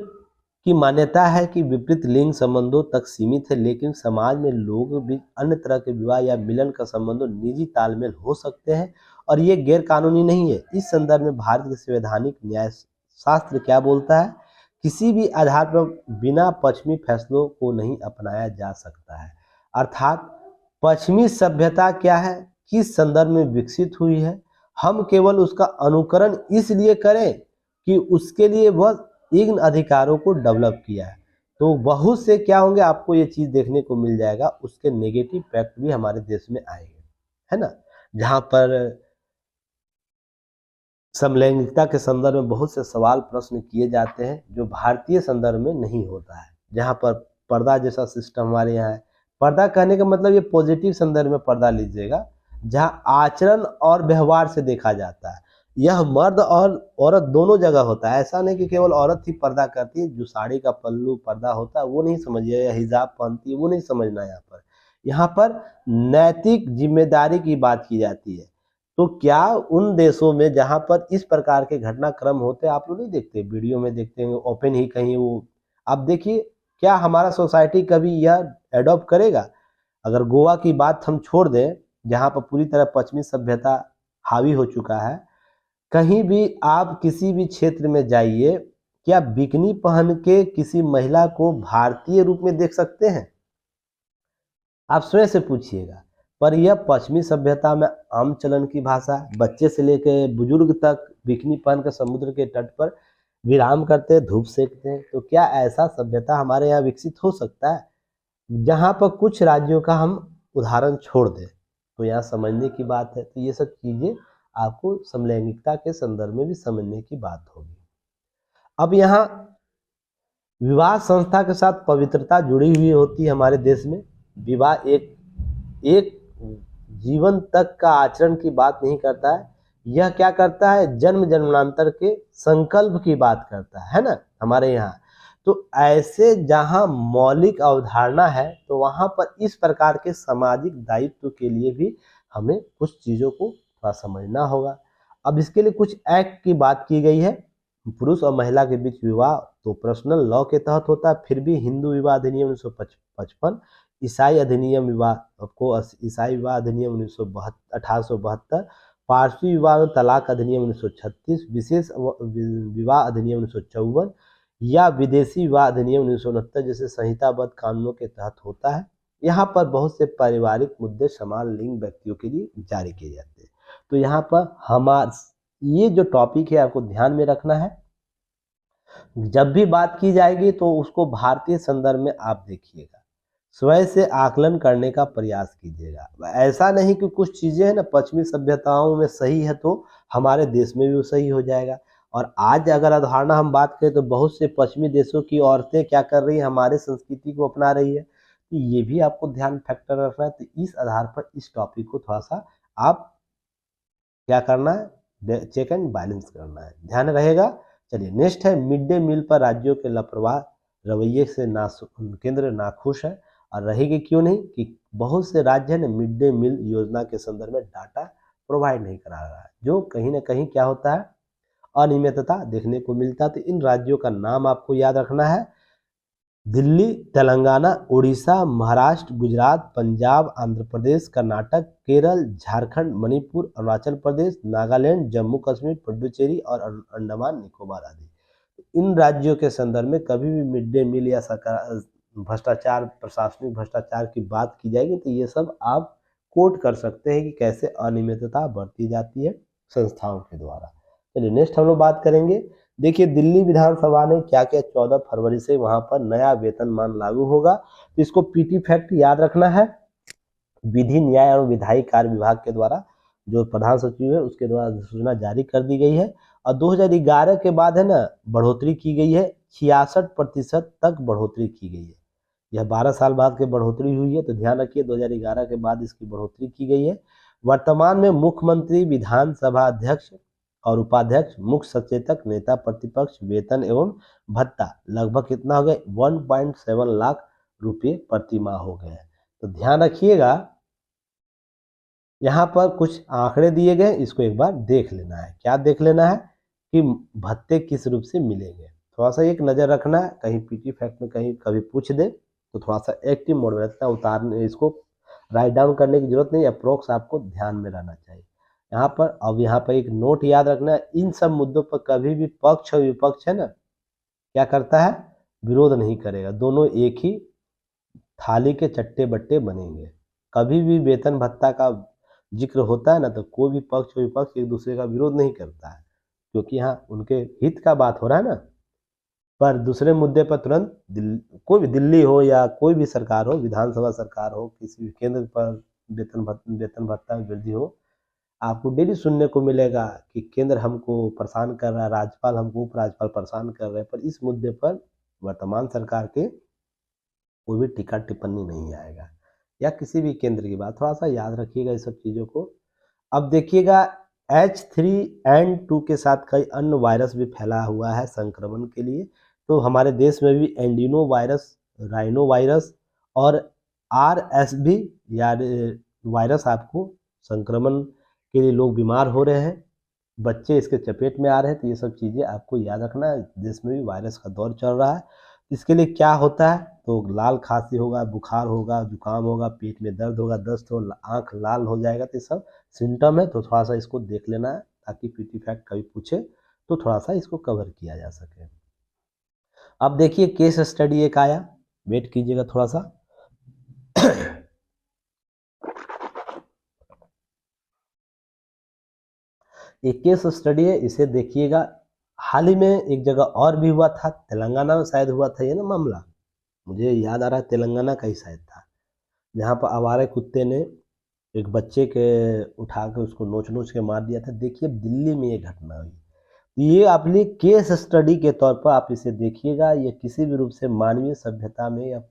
की मान्यता है कि विपरीत लिंग संबंधों तक सीमित है, लेकिन समाज में लोग भी अन्य तरह के विवाह या मिलन का संबंधों निजी तालमेल हो सकते हैं और ये गैर कानूनी नहीं है। इस संदर्भ में भारत के संवैधानिक न्याय शास्त्र क्या बोलता है, किसी भी आधार पर बिना पश्चिमी फैसलों को नहीं अपनाया जा सकता है। अर्थात पश्चिमी सभ्यता क्या है, किस संदर्भ में विकसित हुई है, हम केवल उसका अनुकरण इसलिए करें कि उसके लिए वह इन अधिकारों को डेवलप किया है। तो बहुत से क्या होंगे, आपको ये चीज देखने को मिल जाएगा, उसके नेगेटिव इफेक्ट भी हमारे देश में आएंगे, है ना। जहां पर समलैंगिकता के संदर्भ में बहुत से सवाल प्रश्न किए जाते हैं जो भारतीय संदर्भ में नहीं होता है। जहां पर पर्दा जैसा सिस्टम हमारे यहाँ है, पर्दा कहने का मतलब ये पॉजिटिव संदर्भ में पर्दा लीजिएगा, जहां आचरण और व्यवहार से देखा जाता है। यह मर्द और औरत दोनों जगह होता है। ऐसा नहीं कि केवल औरत ही पर्दा करती है, जो साड़ी का पल्लू पर्दा होता है वो नहीं समझिए, या हिजाब पहनती है वो नहीं समझना। यहाँ पर नैतिक जिम्मेदारी की बात की जाती है। तो क्या उन देशों में जहां पर इस प्रकार के घटनाक्रम होते हैं, आप लोग नहीं देखते, वीडियो में देखते हैं ओपन ही कहीं वो, आप देखिए क्या हमारा सोसाइटी कभी यह एडॉप्ट करेगा। अगर गोवा की बात हम छोड़ दें, जहां पर पूरी तरह पश्चिमी सभ्यता हावी हो चुका है, कहीं भी आप किसी भी क्षेत्र में जाइए, क्या बिकनी पहन के किसी महिला को भारतीय रूप में देख सकते हैं? आप स्वयं से पूछिएगा। पर यह पश्चिमी सभ्यता में आम चलन की भाषा है। बच्चे से लेकर बुजुर्ग तक बिकनी पहन कर समुद्र के तट पर विराम करते हैं, धूप सेकते हैं। तो क्या ऐसा सभ्यता हमारे यहाँ विकसित हो सकता है? जहाँ पर कुछ राज्यों का हम उदाहरण छोड़ दें, तो यहाँ समझने की बात है। तो ये सब चीज़ें आपको समलैंगिकता के संदर्भ में भी समझने की बात होगी। अब यहाँ विवाह संस्था के साथ पवित्रता जुड़ी हुई होती है हमारे देश में। विवाह एक एक जीवन तक का आचरण की बात नहीं करता है, यह क्या करता है, जन्म जन्मांतर के संकल्प की बात करता है ना हमारे यहाँ। तो ऐसे जहाँ मौलिक अवधारणा है, तो वहाँ पर इस प्रकार के सामाजिक दायित्व के लिए भी हमें कुछ चीज़ों को थोड़ा समझना होगा। अब इसके लिए कुछ एक्ट की बात की गई है। पुरुष और महिला के बीच विवाह तो पर्सनल लॉ के तहत होता है, फिर भी हिंदू विवाह अधिनियम 1955, ईसाई अधिनियम विवाह को ईसाई विवाह अधिनियम 1872, पारसी विवाह में तलाक अधिनियम 1936, विशेष विवाह अधिनियम 1954 या विदेशी विवाह अधिनियम 1969 जैसे संहिताबद्ध कानूनों के तहत होता है। यहाँ पर बहुत से पारिवारिक मुद्दे समान लिंग व्यक्तियों के लिए जारी किए जाते हैं। तो यहाँ पर ये जो टॉपिक है आपको ध्यान में रखना है। जब भी बात की जाएगी तो उसको भारतीय संदर्भ में आप देखिएगा, स्वयं से आकलन करने का प्रयास कीजिएगा। ऐसा नहीं कि कुछ चीज़ें हैं ना पश्चिमी सभ्यताओं में सही है तो हमारे देश में भी वो सही हो जाएगा। और आज अगर अवधारणा हम बात करें तो बहुत से पश्चिमी देशों की औरतें क्या कर रही हैं, हमारे संस्कृति को अपना रही है। तो ये भी आपको ध्यान फैक्टर रखना है। तो इस आधार पर इस टॉपिक को थोड़ा सा आप क्या करना है, चेक एंड बैलेंस करना है, ध्यान रहेगा। चलिए नेक्स्ट है, मिड डे मील पर राज्यों के लापरवाह रवैये से केंद्र नाखुश है। और रहेगी क्यों नहीं कि बहुत से राज्य है ना मिड डे मील योजना के संदर्भ में डाटा प्रोवाइड नहीं करा रहा है, जो कहीं ना कहीं क्या होता है, अनियमितता देखने को मिलता है। तो इन राज्यों का नाम आपको याद रखना है, दिल्ली, तेलंगाना, उड़ीसा, महाराष्ट्र, गुजरात, पंजाब, आंध्र प्रदेश, कर्नाटक, केरल, झारखंड, मणिपुर, अरुणाचल प्रदेश, नागालैंड, जम्मू कश्मीर, पुडुचेरी और अंडमान निकोबार आदि। इन राज्यों के संदर्भ में कभी भी मिड डे मील या सरकार भ्रष्टाचार, प्रशासनिक भ्रष्टाचार की बात की जाएगी तो ये सब आप कोट कर सकते हैं कि कैसे अनियमितता बढ़ती जाती है संस्थाओं के द्वारा। चलिए नेक्स्ट हम लोग बात करेंगे। देखिए दिल्ली विधानसभा ने क्या किया, 14 फरवरी से वहां पर नया वेतनमान लागू होगा। तो इसको पीटी फैक्ट याद रखना है। विधि न्याय और विधायी कार्य विभाग के द्वारा जो प्रधान सचिव है उसके द्वारा सूचना जारी कर दी गई है। और 2011 के बाद है ना बढ़ोतरी की गई है, 66% तक बढ़ोतरी की गई है। यह 12 साल बाद की बढ़ोतरी हुई है, तो ध्यान रखिए 2011 के बाद इसकी बढ़ोतरी की गई है। वर्तमान में मुख्यमंत्री, विधानसभा अध्यक्ष और उपाध्यक्ष, मुख्य सचेतक, नेता प्रतिपक्ष वेतन एवं भत्ता लगभग कितना हो गया, 1.7 लाख रुपये प्रति माह हो गए हैं। तो ध्यान रखिएगा, यहाँ पर कुछ आंकड़े दिए गए, इसको एक बार देख लेना है। क्या देख लेना है कि भत्ते किस रूप से मिलेंगे, थोड़ा सा एक नज़र रखना है। कहीं पीटी फैक्ट में कहीं कभी पूछ दे तो थोड़ा सा एक्टिव मोड में रहता है, उतारने इसको राइट डाउन करने की जरूरत नहीं, अप्रोक्स आपको ध्यान में रहना चाहिए यहाँ पर। अब यहाँ पर एक नोट याद रखना है, इन सब मुद्दों पर कभी भी पक्ष और विपक्ष है ना क्या करता है, विरोध नहीं करेगा। दोनों एक ही थाली के चट्टे बट्टे बनेंगे। कभी भी वेतन भत्ता का जिक्र होता है ना तो कोई भी पक्ष विपक्ष एक दूसरे का विरोध नहीं करता है, क्योंकि यहाँ उनके हित का बात हो रहा है ना। पर दूसरे मुद्दे पर तुरंत कोई भी दिल्ली हो या कोई भी सरकार हो, विधानसभा सरकार हो, किसी भी केंद्र पर वेतन भत्ता में वृद्धि हो, आपको डेली सुनने को मिलेगा कि केंद्र हमको परेशान कर रहा है, राज्यपाल हमको उपराज्यपाल परेशान कर रहे हैं। पर इस मुद्दे पर वर्तमान सरकार के कोई भी टीका टिप्पणी नहीं आएगा, या किसी भी केंद्र की बात, थोड़ा सा याद रखिएगा इस सब चीज़ों को। अब देखिएगा H3N2 के साथ कई अन्य वायरस भी फैला हुआ है संक्रमण के लिए। तो हमारे देश में भी एंडिनो वायरस, राइनो वायरस और RSV या वायरस आपको संक्रमण के लिए लोग बीमार हो रहे हैं, बच्चे इसके चपेट में आ रहे हैं। तो ये सब चीज़ें आपको याद रखना है, देश में भी वायरस का दौर चल रहा है। इसके लिए क्या होता है, तो लाल खांसी होगा, बुखार होगा, जुकाम होगा, पेट में दर्द होगा, दस्त हो, आँख लाल हो जाएगा। तो ये सब सिम्टम है, तो थोड़ा सा इसको देख लेना है ताकि पीटी फैक्ट कभी पूछे तो थोड़ा सा इसको कवर किया जा सके। अब देखिए केस स्टडी एक आया, वेट कीजिएगा थोड़ा सा। एक केस स्टडी है, इसे देखिएगा। हाल ही में एक जगह और भी हुआ था, तेलंगाना में शायद हुआ था ये ना मामला, मुझे याद आ रहा है तेलंगाना का ही शायद था, जहाँ पर आवारा कुत्ते ने एक बच्चे के उठा के उसको नोच नोच के मार दिया था। देखिए दिल्ली में ये घटना हुई। ये अपनी केस स्टडी के तौर पर आप इसे देखिएगा। ये किसी भी रूप से मानवीय सभ्यता में या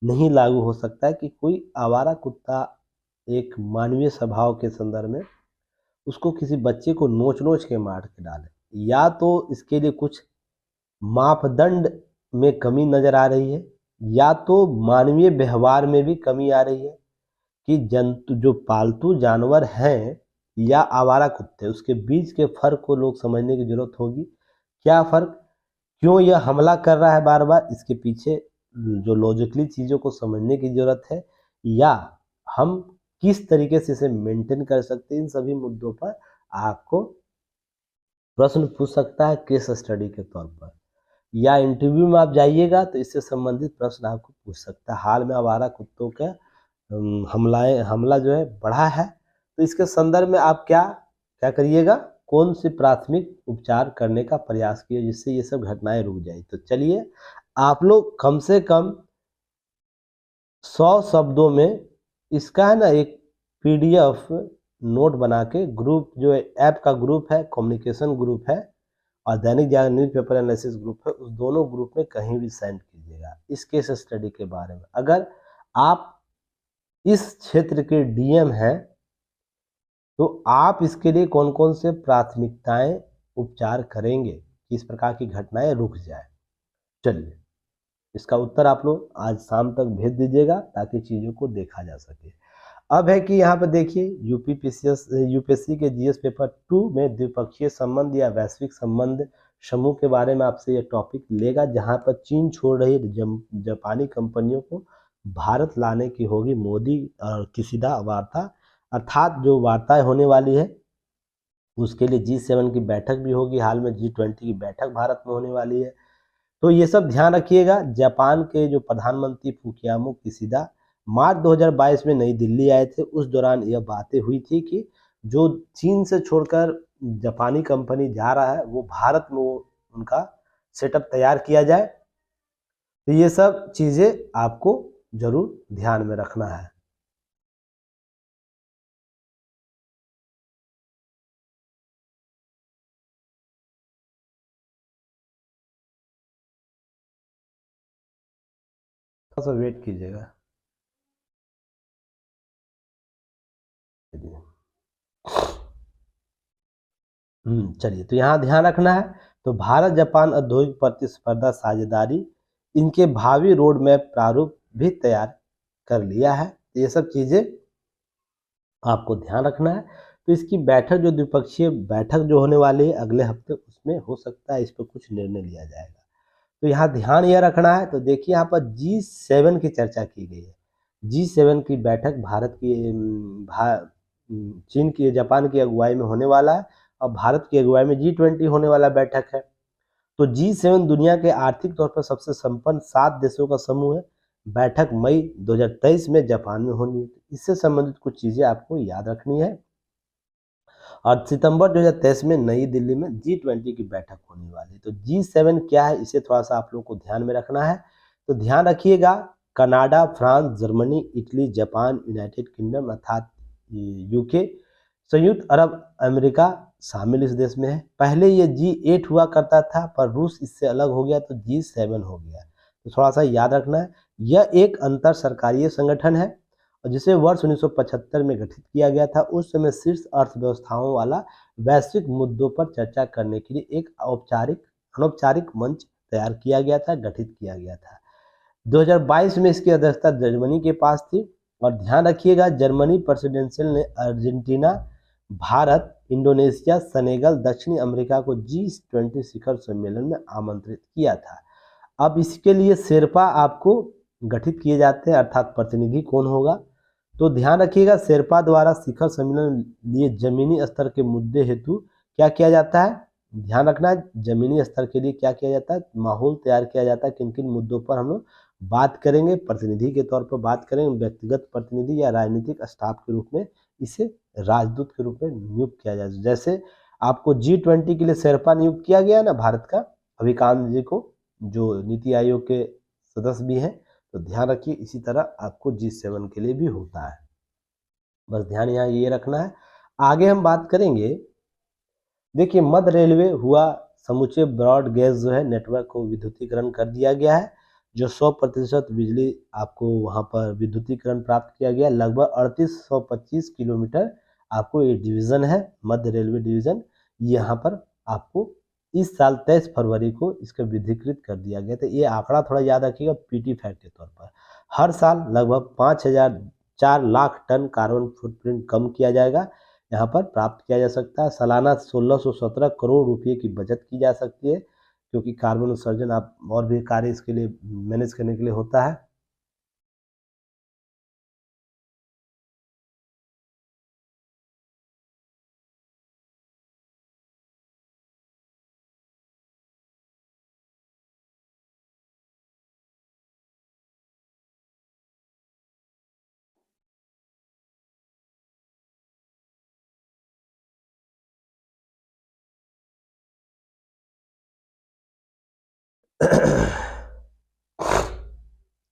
नहीं लागू हो सकता है कि कोई आवारा कुत्ता एक मानवीय स्वभाव के संदर्भ में उसको किसी बच्चे को नोच नोच के मार के डाले। या तो इसके लिए कुछ मापदंड में कमी नज़र आ रही है, या तो मानवीय व्यवहार में भी कमी आ रही है कि जंतु जो पालतू जानवर हैं या आवारा कुत्ते, उसके बीच के फ़र्क को लोग समझने की ज़रूरत होगी। क्या फ़र्क, क्यों यह हमला कर रहा है बार बार, इसके पीछे जो लॉजिकली चीज़ों को समझने की ज़रूरत है, या हम किस तरीके से इसे मेंटेन कर सकते हैं, इन सभी मुद्दों पर आपको प्रश्न पूछ सकता है केस स्टडी के तौर पर, या इंटरव्यू में आप जाइएगा तो इससे संबंधित प्रश्न आपको पूछ सकता है। हाल में आवारा कुत्तों का हमला जो है बढ़ा है, तो इसके संदर्भ में आप क्या क्या करिएगा, कौन सी प्राथमिक उपचार करने का प्रयास किए जिससे ये सब घटनाएं रुक जाए। तो चलिए आप लोग कम से कम 100 शब्दों में इसका है ना एक पीडीएफ नोट बना के, ग्रुप जो ऐप का ग्रुप है, कम्युनिकेशन ग्रुप है और Dainik Jagran newspaper analysis group है, उस दोनों ग्रुप में कहीं भी सेंड कीजिएगा इस केस स्टडी के बारे में। अगर आप इस क्षेत्र के डीएम हैं तो आप इसके लिए कौन कौन से प्राथमिकताएं उपचार करेंगे कि इस प्रकार की घटनाएं रुक जाए। चलिए इसका उत्तर आप लोग आज शाम तक भेज दीजिएगा ताकि चीज़ों को देखा जा सके। अब है कि यहाँ पर देखिए यूपीएससी के जीएस पेपर 2 में द्विपक्षीय संबंध या वैश्विक संबंध समूह के बारे में आपसे ये टॉपिक लेगा, जहाँ पर चीन छोड़ रही जापानी कंपनियों को भारत लाने की होगी मोदी और किशिदा वार्ता, अर्थात जो वार्ताएं होने वाली है उसके लिए G7 की बैठक भी होगी। हाल में G20 की बैठक भारत में होने वाली है, तो ये सब ध्यान रखिएगा। जापान के जो प्रधानमंत्री फुकियामो किशिदा मार्च 2022 में नई दिल्ली आए थे, उस दौरान यह बातें हुई थी कि जो चीन से छोड़कर जापानी कंपनी जा रहा है वो भारत में उनका सेटअप तैयार किया जाए। तो ये सब चीज़ें आपको जरूर ध्यान में रखना है। थोड़ा सा वेट कीजिएगा। चलिए तो यहाँ ध्यान रखना है। तो भारत जापान औद्योगिक प्रतिस्पर्धा साझेदारी, इनके भावी रोड मैप प्रारूप भी तैयार कर लिया है। तो ये सब चीज़ें आपको ध्यान रखना है। तो इसकी बैठक जो द्विपक्षीय बैठक जो होने वाली है अगले हफ्ते, उसमें हो सकता है इस पर कुछ निर्णय लिया जाएगा। तो यहाँ ध्यान यह रखना है। तो देखिए यहाँ पर G7 की चर्चा की गई है। G7 की बैठक भारत की चीन की जापान की अगुवाई में होने वाला है और भारत की अगुवाई में G20 होने वाला बैठक है। तो G7 दुनिया के आर्थिक तौर पर सबसे संपन्न 7 देशों का समूह है। बैठक मई 2023 में जापान में होनी है। इससे संबंधित कुछ चीज़ें आपको याद रखनी है। और सितंबर 2023 में नई दिल्ली में G20 की बैठक होने वाली है। तो G7 क्या है, इसे थोड़ा सा आप लोग को ध्यान में रखना है। तो ध्यान रखिएगा, Canada, France, Germany, Italy, Japan, United kingdom अर्थात यूके, संयुक्त अरब अमेरिका शामिल इस देश में है। पहले ये G8 हुआ करता था, पर रूस इससे अलग हो गया तो G7 हो गया। तो थोड़ा सा याद रखना है। यह एक अंतर सरकारीय संगठन है और जिसे वर्ष 1975 में गठित किया गया था। उस समय शीर्ष अर्थव्यवस्थाओं वाला वैश्विक मुद्दों पर चर्चा करने के लिए एक अनौपचारिक मंच तैयार किया गया था, गठित किया गया था। 2022 में इसकी अध्यक्षता जर्मनी के पास थी। और ध्यान रखिएगा, जर्मनी प्रेसिडेंशियल ने अर्जेंटीना, भारत, इंडोनेशिया, सेनेगल, दक्षिणी अमेरिका को G20 शिखर सम्मेलन में आमंत्रित किया था। अब इसके लिए शेरपा आपको गठित किए जाते हैं, अर्थात प्रतिनिधि कौन होगा। तो ध्यान रखिएगा, शेरपा द्वारा शिखर सम्मेलन लिए जमीनी स्तर के मुद्दे हेतु क्या किया जाता है, ध्यान रखना है। जमीनी स्तर के लिए क्या किया जाता है, माहौल तैयार किया जाता है। किन किन मुद्दों पर हम लोग बात करेंगे, प्रतिनिधि के तौर पर बात करेंगे, व्यक्तिगत प्रतिनिधि या राजनीतिक स्टाफ के रूप में इसे राजदूत के रूप में नियुक्त किया जाए। जैसे आपको G20 के लिए शेरपा नियुक्त किया गया ना भारत का, अभिकांत जी को, जो नीति आयोग के सदस्य भी हैं। तो ध्यान रखिए, इसी तरह आपको G7 के लिए भी होता है। बस ध्यान यहाँ ये रखना है। आगे हम बात करेंगे। देखिए, मध्य रेलवे हुआ, समूचे ब्रॉड गेज जो है नेटवर्क को विद्युतीकरण कर दिया गया है, जो 100% बिजली आपको वहाँ पर विद्युतीकरण प्राप्त किया गया। लगभग 3825 किलोमीटर आपको ये डिवीज़न है, मध्य रेलवे डिवीज़न। यहाँ पर आपको इस साल 23 फरवरी को इसका विधिकृत कर दिया गया। तो ये आंकड़ा थोड़ा याद रखिएगा पीटी फैक्ट के तौर पर। हर साल लगभग 4 लाख टन कार्बन फुटप्रिंट कम किया जाएगा, यहाँ पर प्राप्त किया जा सकता है। सालाना 1617 करोड़ रुपए की बचत की जा सकती है, क्योंकि कार्बन उत्सर्जन आप और भी कार्य इसके लिए मैनेज करने के लिए होता है।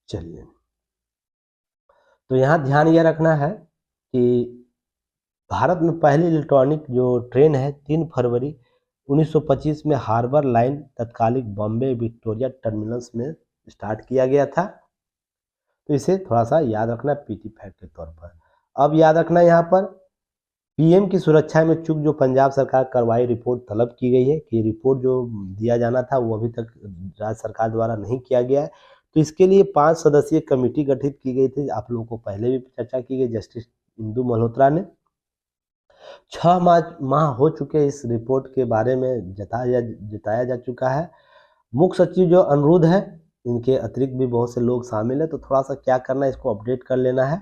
चलिए, तो यहाँ ध्यान यह रखना है कि भारत में पहली इलेक्ट्रॉनिक जो ट्रेन है 3 फरवरी 1925 में हार्बर लाइन तत्कालिक बॉम्बे विक्टोरिया टर्मिनल्स में स्टार्ट किया गया था। तो इसे थोड़ा सा याद रखना पीटी फैक्ट के तौर पर। अब याद रखना यहाँ पर पीएम की सुरक्षा में चूक जो पंजाब सरकार कार्रवाई रिपोर्ट तलब की गई है, कि रिपोर्ट जो दिया जाना था वो अभी तक राज्य सरकार द्वारा नहीं किया गया है। तो इसके लिए 5 सदस्यीय कमेटी गठित की गई थी, आप लोगों को पहले भी चर्चा की गई, जस्टिस इंदु मल्होत्रा ने। 6 माह हो चुके इस रिपोर्ट के बारे में जताया जा चुका है। मुख्य सचिव जो अनिरुद्ध है, इनके अतिरिक्त भी बहुत से लोग शामिल है। तो थोड़ा सा क्या करना है, इसको अपडेट कर लेना है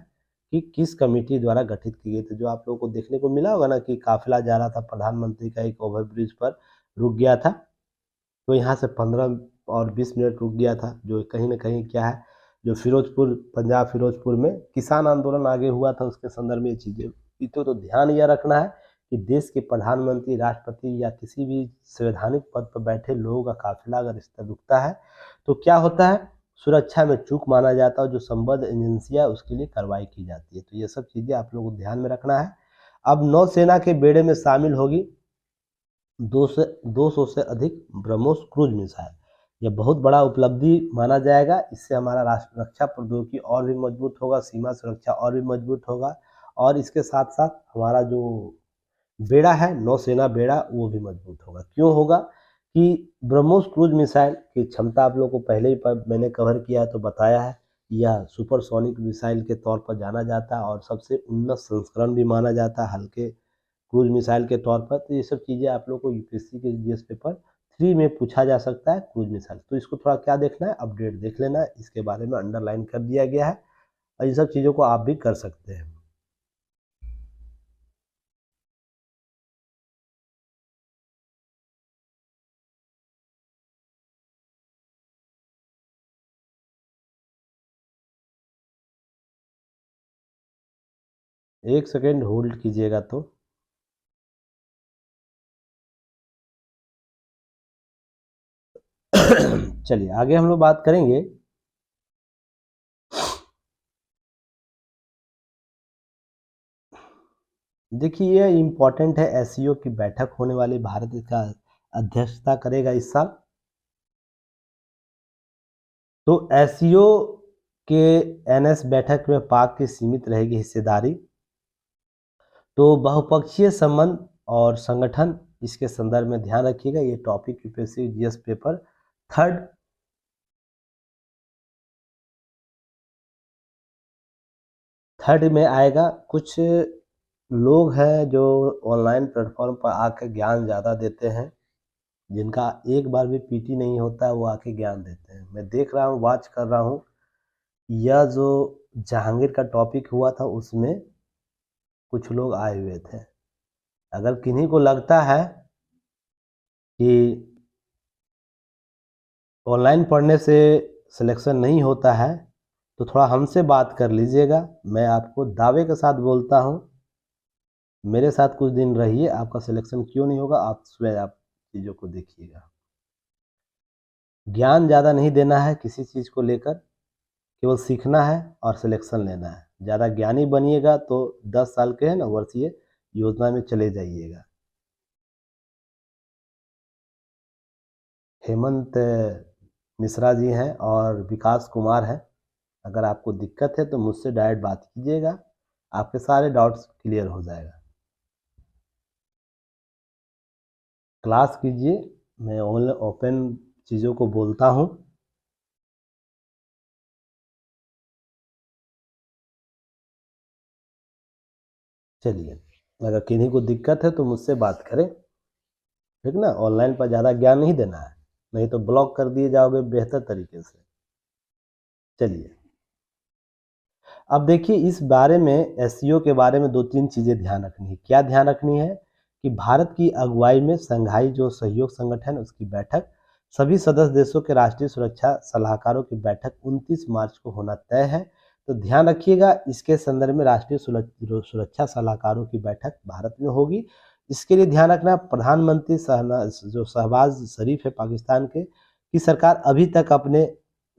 कि किस कमेटी द्वारा गठित की गई थी। जो आप लोगों को देखने को मिला होगा ना कि काफिला जा रहा था प्रधानमंत्री का, एक ओवरब्रिज पर रुक गया था, तो यहाँ से 15 और 20 मिनट रुक गया था, जो कहीं ना कहीं क्या है, जो फिरोजपुर, पंजाब फिरोजपुर में किसान आंदोलन आगे हुआ था, उसके संदर्भ में ये चीज़ें। तो ध्यान यह रखना है कि देश के प्रधानमंत्री, राष्ट्रपति या किसी भी संवैधानिक पद पर बैठे लोगों का काफिला अगर इस तरह रुकता है तो क्या होता है, सुरक्षा में चूक माना जाता है, जो संबद्ध एजेंसियां उसके लिए कार्रवाई की जाती है। तो ये सब चीज़ें आप लोगों को ध्यान में रखना है। अब नौसेना के बेड़े में शामिल होगी 200 से अधिक ब्रह्मोस क्रूज मिसाइल। यह बहुत बड़ा उपलब्धि माना जाएगा। इससे हमारा राष्ट्र रक्षा प्रौद्योगिकी और भी मजबूत होगा, सीमा सुरक्षा और भी मजबूत होगा, और इसके साथ साथ हमारा जो बेड़ा है, नौसेना बेड़ा, वो भी मजबूत होगा। क्यों होगा कि ब्रह्मोस क्रूज मिसाइल की क्षमता आप लोगों को पहले ही मैंने कवर किया है तो बताया है। यह सुपरसोनिक मिसाइल के तौर पर जाना जाता है और सबसे उन्नत संस्करण भी माना जाता है हल्के क्रूज मिसाइल के तौर पर। तो ये सब चीज़ें आप लोग को यूपीएससी के जीएस पेपर 3 में पूछा जा सकता है, क्रूज मिसाइल। तो इसको थोड़ा क्या देखना है, अपडेट देख लेना है, इसके बारे में अंडरलाइन कर दिया गया है, और इन सब चीज़ों को आप भी कर सकते हैं। एक सेकेंड होल्ड कीजिएगा। तो चलिए आगे हम लोग बात करेंगे। देखिए, ये इम्पोर्टेंट है, एससीओ की बैठक होने वाली, भारत इसका अध्यक्षता करेगा इस साल। तो एससीओ के एनएस बैठक में पाक की सीमित रहेगी हिस्सेदारी। तो बहुपक्षीय संबंध और संगठन, इसके संदर्भ में ध्यान रखिएगा। ये topic UPSC GS paper third में आएगा। कुछ लोग हैं जो ऑनलाइन प्लेटफॉर्म पर आकर ज्ञान ज़्यादा देते हैं, जिनका एक बार भी पीटी नहीं होता है, वो आके ज्ञान देते हैं। मैं देख रहा हूँ, वॉच कर रहा हूँ, यह जो जहांगीर का टॉपिक हुआ था उसमें कुछ लोग आए हुए थे। अगर किन्हीं को लगता है कि ऑनलाइन पढ़ने से सिलेक्शन नहीं होता है, तो थोड़ा हमसे बात कर लीजिएगा। मैं आपको दावे के साथ बोलता हूँ मेरे साथ कुछ दिन रहिए, आपका सिलेक्शन क्यों नहीं होगा आप स्वयं आप चीज़ों को देखिएगा। ज्ञान ज़्यादा नहीं देना है किसी चीज़ को लेकर, केवल सीखना है और सिलेक्शन लेना है। ज़्यादा ज्ञानी बनिएगा तो 10 साल के है ना वर्षीय योजना में चले जाइएगा। हेमंत मिश्रा जी हैं और विकास कुमार हैं। अगर आपको दिक्कत है तो मुझसे डायरेक्ट बात कीजिएगा, आपके सारे डाउट्स क्लियर हो जाएगा। क्लास कीजिए, मैं ऑनलाइन ओपन चीज़ों को बोलता हूँ। चलिए, अगर किन्हीं को दिक्कत है तो मुझसे बात करें, ठीक ना। ऑनलाइन पर ज़्यादा ज्ञान नहीं देना है, नहीं तो ब्लॉक कर दिए जाओगे बेहतर तरीके से। चलिए, अब देखिए इस बारे में एससीओ के बारे में 2-3 चीज़ें ध्यान रखनी है। क्या ध्यान रखनी है कि भारत की अगुवाई में शंघाई जो सहयोग संगठन उसकी बैठक, सभी सदस्य देशों के राष्ट्रीय सुरक्षा सलाहकारों की बैठक 29 मार्च को होना तय है। तो ध्यान रखिएगा, इसके संदर्भ में राष्ट्रीय सुरक्षा सलाहकारों की बैठक भारत में होगी। इसके लिए ध्यान रखना, प्रधानमंत्री जो शहबाज शरीफ है पाकिस्तान के, की सरकार अभी तक अपने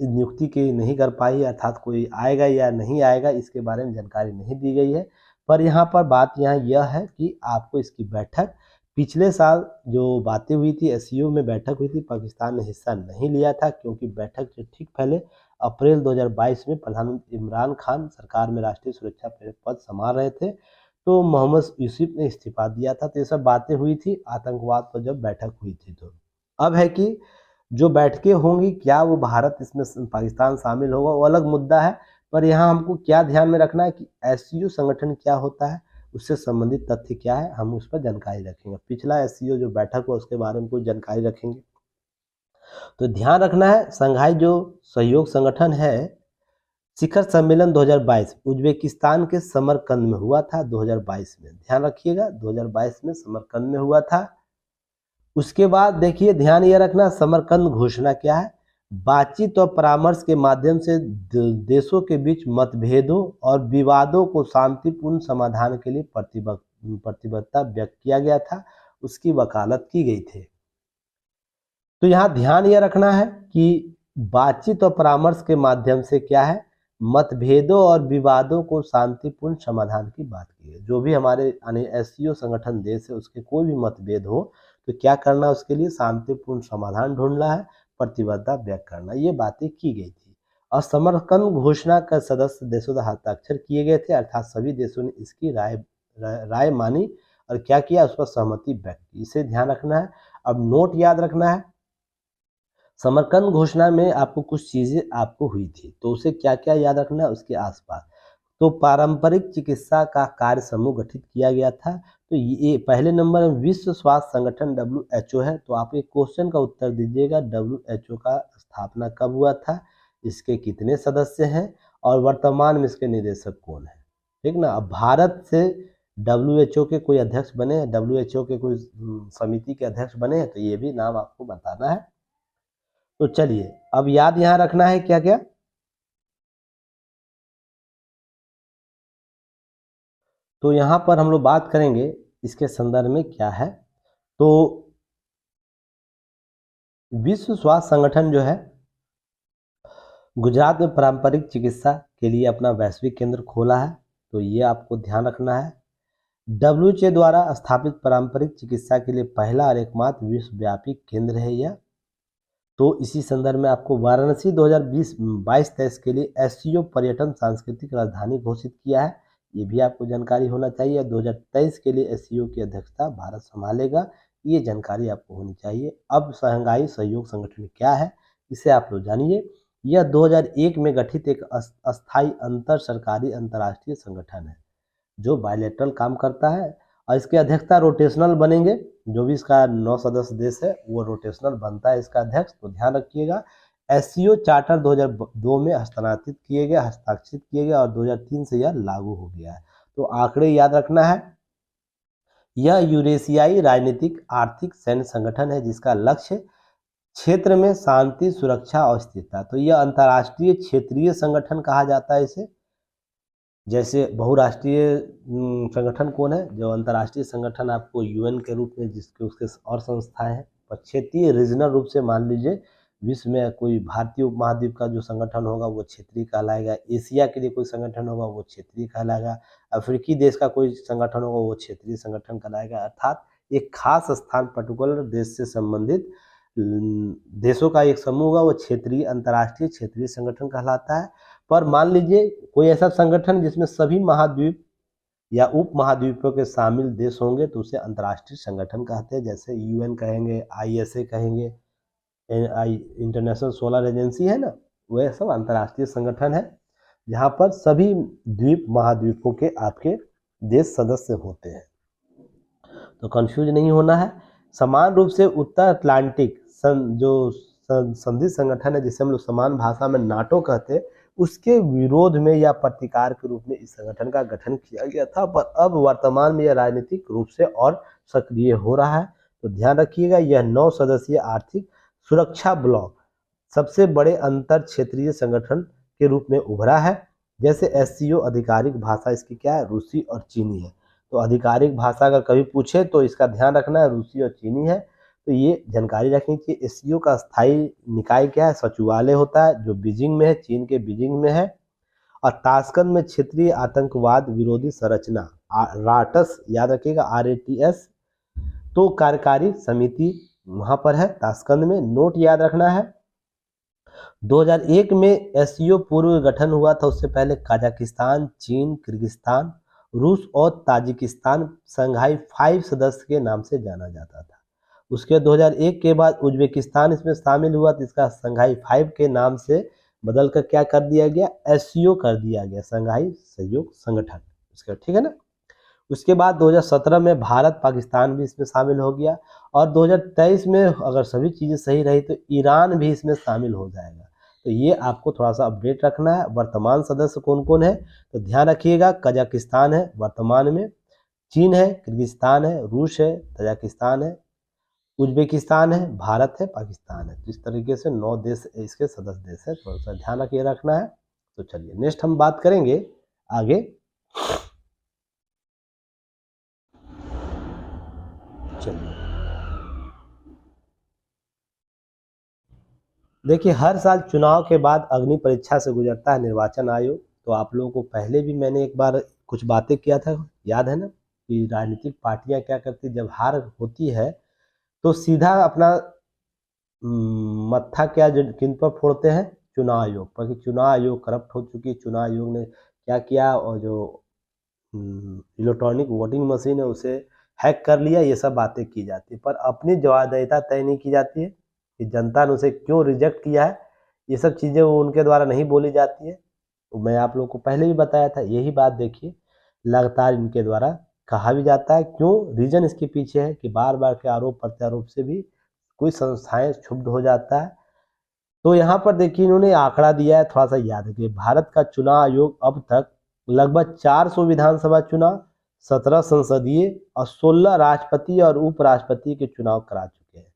नियुक्ति की नहीं कर पाई, अर्थात कोई आएगा या नहीं आएगा इसके बारे में जानकारी नहीं दी गई है। पर यहाँ पर बात यहाँ यह है कि आपको इसकी बैठक, पिछले साल जो बातें हुई थी एससीओ में बैठक हुई थी, पाकिस्तान ने हिस्सा नहीं लिया था क्योंकि बैठक से ठीक पहले अप्रैल 2022 में प्रधानमंत्री इमरान खान सरकार में राष्ट्रीय सुरक्षा पद संभाल रहे थे, तो मोहम्मद यूसुफ ने इस्तीफा दिया था। तो ये सब बातें हुई थी आतंकवाद पर जब बैठक हुई थी। तो अब है कि जो बैठकें होंगी, क्या वो भारत इसमें पाकिस्तान शामिल होगा वो अलग मुद्दा है। पर यहाँ हमको क्या ध्यान में रखना है कि एससीओ संगठन क्या होता है, उससे संबंधित तथ्य क्या है, हम उस पर जानकारी रखेंगे। पिछला एससीओ जो बैठक हुआ उसके बारे में कुछ जानकारी रखेंगे। तो ध्यान रखना है, शंघाई जो सहयोग संगठन है, शिखर सम्मेलन 2022 उज्बेकिस्तान के समरकंद में हुआ था 2022 में। ध्यान रखिएगा 2022 में समरकंद में हुआ था। उसके बाद देखिए ध्यान ये रखना, समरकंद घोषणा क्या है, बातचीत और परामर्श के माध्यम से देशों के बीच मतभेदों और विवादों को शांतिपूर्ण समाधान के लिए प्रतिबद्धता व्यक्त किया गया था, उसकी वकालत की गई थी। तो यहाँ ध्यान ये रखना है कि बातचीत और परामर्श के माध्यम से क्या है, मतभेदों और विवादों को शांतिपूर्ण समाधान की बात की है। जो भी हमारे एससीओ संगठन देश है उसके कोई भी मतभेद हो तो क्या करना है, उसके लिए शांतिपूर्ण समाधान ढूंढना है, प्रतिबद्धता व्यक्त करना, ये बातें की गई थी। और समरकंद घोषणा का सदस्य देशों द्वारा हस्ताक्षर किए गए थे, अर्थात सभी देशों ने इसकी राय मानी और क्या किया, उस पर सहमति व्यक्त की। इसे ध्यान रखना है। अब नोट याद रखना है, समरकंद घोषणा में आपको कुछ चीज़ें आपको हुई थी, तो उसे क्या क्या याद रखना है उसके आसपास। तो पारंपरिक चिकित्सा का कार्य समूह गठित किया गया था। तो ये पहले नंबर में विश्व स्वास्थ्य संगठन WHO है। तो आप एक क्वेश्चन का उत्तर दीजिएगा, WHO का स्थापना कब हुआ था, इसके कितने सदस्य हैं और वर्तमान में इसके निदेशक कौन है, ठीक ना। अब भारत से WHO के कोई अध्यक्ष बने हैं, WHO के कोई समिति के अध्यक्ष बने हैं, तो ये भी नाम आपको बताना है। तो चलिए, अब याद यहाँ रखना है क्या क्या, तो यहाँ पर हम लोग बात करेंगे इसके संदर्भ में क्या है। तो विश्व स्वास्थ्य संगठन जो है गुजरात में पारंपरिक चिकित्सा के लिए अपना वैश्विक केंद्र खोला है, तो ये आपको ध्यान रखना है। WHO द्वारा स्थापित पारंपरिक चिकित्सा के लिए पहला और एकमात्र विश्वव्यापी केंद्र है यह। तो इसी संदर्भ में आपको वाराणसी 2020-22-23 के लिए एससीओ पर्यटन सांस्कृतिक राजधानी घोषित किया है, ये भी आपको जानकारी होना चाहिए। 2023 के लिए एससीओ की अध्यक्षता भारत संभालेगा, ये जानकारी आपको होनी चाहिए। अब शंघाई सहयोग संगठन क्या है, इसे आप लोग जानिए। यह 2001 में गठित एक अस्थायी अंतर सरकारी अंतर्राष्ट्रीय संगठन है जो बायलैटरल काम करता है और इसकी अध्यक्षता रोटेशनल बनेंगे। जो भी इसका 9 सदस्य देश है वो रोटेशनल बनता है इसका अध्यक्ष। तो ध्यान रखिएगा, एससीओ चार्टर 2002 में हस्ताक्षरित किए गए और 2003 से यह लागू हो गया है। तो आंकड़े याद रखना है। यह यूरेशियाई राजनीतिक आर्थिक सैन्य संगठन है जिसका लक्ष्य क्षेत्र में शांति, सुरक्षा और स्थिरता। तो यह अंतर्राष्ट्रीय क्षेत्रीय संगठन कहा जाता है इसे। जैसे बहुराष्ट्रीय संगठन कौन है? जो अंतर्राष्ट्रीय संगठन आपको यूएन के रूप में जिसके उसके और संस्थाएं हैं। पर क्षेत्रीय रीजनल रूप से मान लीजिए विश्व में कोई भारतीय उपमहाद्वीप का जो संगठन होगा वो क्षेत्रीय कहलाएगा, एशिया के लिए कोई संगठन होगा वो क्षेत्रीय कहलाएगा, अफ्रीकी देश का कोई संगठन होगा वो क्षेत्रीय संगठन कहलाएगा। अर्थात एक खास स्थान पर्टिकुलर देश से संबंधित देशों का एक समूह होगा वो क्षेत्रीय अंतर्राष्ट्रीय क्षेत्रीय संगठन कहलाता है। पर मान लीजिए कोई ऐसा संगठन जिसमें सभी महाद्वीप या उप महाद्वीपों के शामिल देश होंगे तो उसे अंतर्राष्ट्रीय संगठन कहते हैं। जैसे यूएन कहेंगे, आईएसए कहेंगे, इंटरनेशनल सोलर एजेंसी है ना, वह सब अंतर्राष्ट्रीय संगठन है जहाँ पर सभी द्वीप महाद्वीपों के आपके देश सदस्य होते हैं। तो कंफ्यूज नहीं होना है। समान रूप से उत्तर अटलांटिक जो संधि संगठन है जिसे हम लोग समान भाषा में नाटो कहते हैं, उसके विरोध में या प्रतिकार के रूप में इस संगठन का गठन किया गया था। पर अब वर्तमान में यह राजनीतिक रूप से और सक्रिय हो रहा है। तो ध्यान रखिएगा, यह 9 सदस्यीय आर्थिक सुरक्षा ब्लॉक सबसे बड़े अंतर क्षेत्रीय संगठन के रूप में उभरा है। जैसे एससीओ आधिकारिक भाषा इसकी क्या है? रूसी और चीनी है। तो आधिकारिक भाषा अगर कभी पूछे तो इसका ध्यान रखना है, रूसी और चीनी है। तो ये जानकारी रखनी चाहिए। एससीओ का स्थायी निकाय क्या है? सचिवालय होता है जो बीजिंग में है, चीन के बीजिंग में है। और ताशकंद में क्षेत्रीय आतंकवाद विरोधी संरचना राटस, याद रखिएगा RATS। तो कार्यकारी समिति वहां पर है ताशकंद में, नोट याद रखना है। 2001 में एससीओ पूर्व गठन हुआ था, उससे पहले कजाकिस्तान, चीन, किर्गिस्तान, रूस और ताजिकिस्तान संघाई 5 सदस्य के नाम से जाना जाता था। उसके 2001 के बाद उज्बेकिस्तान इसमें शामिल हुआ तो इसका संघाई 5 के नाम से बदलकर क्या कर दिया गया? एससीओ कर दिया गया, संघाई सहयोग संगठन इसका, ठीक है ना। उसके बाद 2017 में भारत पाकिस्तान भी इसमें शामिल हो गया और 2023 में अगर सभी चीज़ें सही रही तो ईरान भी इसमें शामिल हो जाएगा। तो ये आपको थोड़ा सा अपडेट रखना है। वर्तमान सदस्य कौन कौन है तो ध्यान रखिएगा, कजाकिस्तान है वर्तमान में, चीन है, किर्गिस्तान है, रूस है, तजाकिस्तान है, उज्बेकिस्तान है, भारत है, पाकिस्तान है। तो इस तरीके से 9 देश इसके सदस्य देश है, थोड़ा सा ध्यान रखिए रखना है। तो चलिए नेक्स्ट हम बात करेंगे आगे। चलिए देखिए, हर साल चुनाव के बाद अग्नि परीक्षा से गुजरता है निर्वाचन आयोग। तो आप लोगों को पहले भी मैंने एक बार कुछ बातें किया था, याद है ना, कि राजनीतिक पार्टियां क्या करती जब हार होती है तो सीधा अपना मत्था क्या किन पर फोड़ते हैं? चुनाव आयोग पर, कि चुनाव आयोग करप्ट हो चुकी, चुनाव आयोग ने क्या किया और जो इलेक्ट्रॉनिक वोटिंग मशीन है उसे हैक कर लिया, ये सब बातें की जाती है। पर अपनी जवाबदेहिता तय नहीं की जाती है कि जनता ने उसे क्यों रिजेक्ट किया है, ये सब चीज़ें वो उनके द्वारा नहीं बोली जाती है। तो मैं आप लोगों को पहले भी बताया था, यही बात देखिए लगातार इनके द्वारा कहा भी जाता है। क्यों? रीजन इसके पीछे है कि बार बार के आरोप प्रत्यारोप से भी कोई संस्थाएं क्षुब्ध हो जाता है। तो यहाँ पर देखिए इन्होंने आंकड़ा दिया है, थोड़ा सा याद रखिए। भारत का चुनाव आयोग अब तक लगभग 400 विधानसभा चुनाव, 17 संसदीय और 16 राष्ट्रपति और उपराष्ट्रपति के चुनाव करा चुके हैं।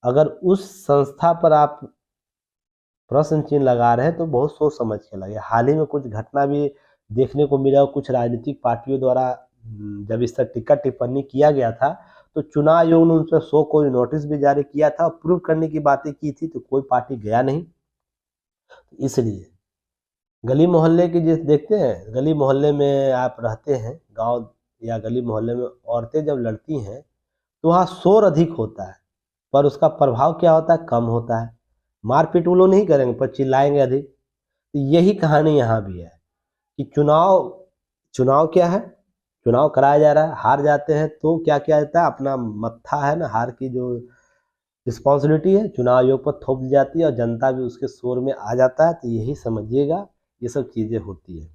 अगर उस संस्था पर आप प्रश्न चिन्ह लगा रहे हैं तो बहुत सोच समझ के लगे। हाल ही में कुछ घटना भी देखने को मिला, कुछ राजनीतिक पार्टियों द्वारा जब इस पर टिक्का टिप्पणी किया गया था तो चुनाव आयोग ने उन पर 100 कोई नोटिस भी जारी किया था, प्रूव करने की बातें की थी, तो कोई पार्टी गया नहीं। इसलिए गली मोहल्ले की जिस देखते हैं, गली मोहल्ले में आप रहते हैं, गांव या गली मोहल्ले में औरतें जब लड़ती हैं तो वहाँ शोर अधिक होता है पर उसका प्रभाव क्या होता है? कम होता है। मारपीट वो लोग नहीं करेंगे पर चिल्लाएंगे अधिक। तो यही कहानी यहाँ भी है कि चुनाव चुनाव क्या है? चुनाव कराया जा रहा है, हार जाते हैं तो क्या किया जाता है? अपना मत्था है ना, हार की जो रिस्पॉन्सिबिलिटी है चुनाव आयोग पर थोप दी जाती है और जनता भी उसके शोर में आ जाता है। तो यही समझिएगा, ये सब चीज़ें होती है।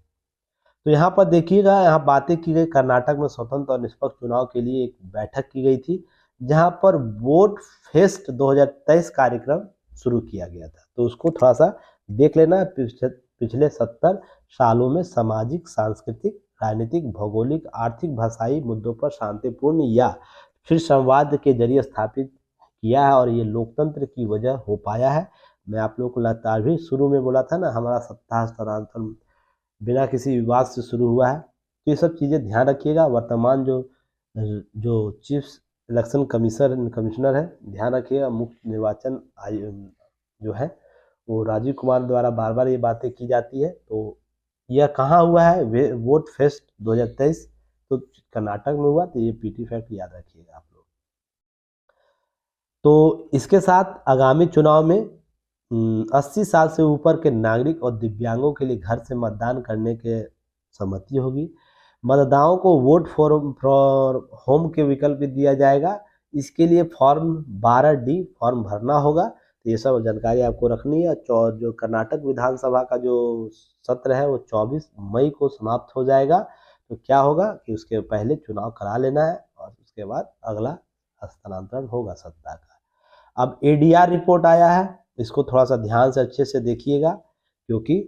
तो यहाँ पर देखिएगा, यहाँ बातें की गई, कर्नाटक में स्वतंत्र और निष्पक्ष चुनाव के लिए एक बैठक की गई थी जहाँ पर वोट फेस्ट 2023 कार्यक्रम शुरू किया गया था। तो उसको थोड़ा सा देख लेना। पिछले 70 सालों में सामाजिक, सांस्कृतिक, राजनीतिक, भौगोलिक, आर्थिक, भाषाई मुद्दों पर शांतिपूर्ण या फिर संवाद के जरिए स्थापित किया है और ये लोकतंत्र की वजह हो पाया है। मैं आप लोगों को लगातार भी शुरू में बोला था ना, हमारा सत्ता हस्तांतरण बिना किसी विवाद से शुरू हुआ है। तो ये सब चीज़ें ध्यान रखिएगा। वर्तमान जो जो चीफ इलेक्शन कमिश्नर है, ध्यान रखिएगा, मुख्य निर्वाचन जो है वो राजीव कुमार द्वारा बार बार ये बातें की जाती है। तो यह कहाँ हुआ है, वोट फेस्ट 2023, तो कर्नाटक में हुआ। तो ये पीटी फैक्ट याद रखिएगा आप लोग। तो इसके साथ आगामी चुनाव में 80 साल से ऊपर के नागरिक और दिव्यांगों के लिए घर से मतदान करने के सहमति होगी। मतदाताओं को वोट फॉर होम के विकल्प भी दिया जाएगा। इसके लिए फॉर्म 12D फॉर्म भरना होगा। तो ये सब जानकारी आपको रखनी है। जो कर्नाटक विधानसभा का जो सत्र है वो 24 मई को समाप्त हो जाएगा। तो क्या होगा कि उसके पहले चुनाव करा लेना है और उसके बाद अगला हस्तांतरण होगा सत्ता का। अब ADR रिपोर्ट आया है, इसको थोड़ा सा ध्यान से अच्छे से देखिएगा, क्योंकि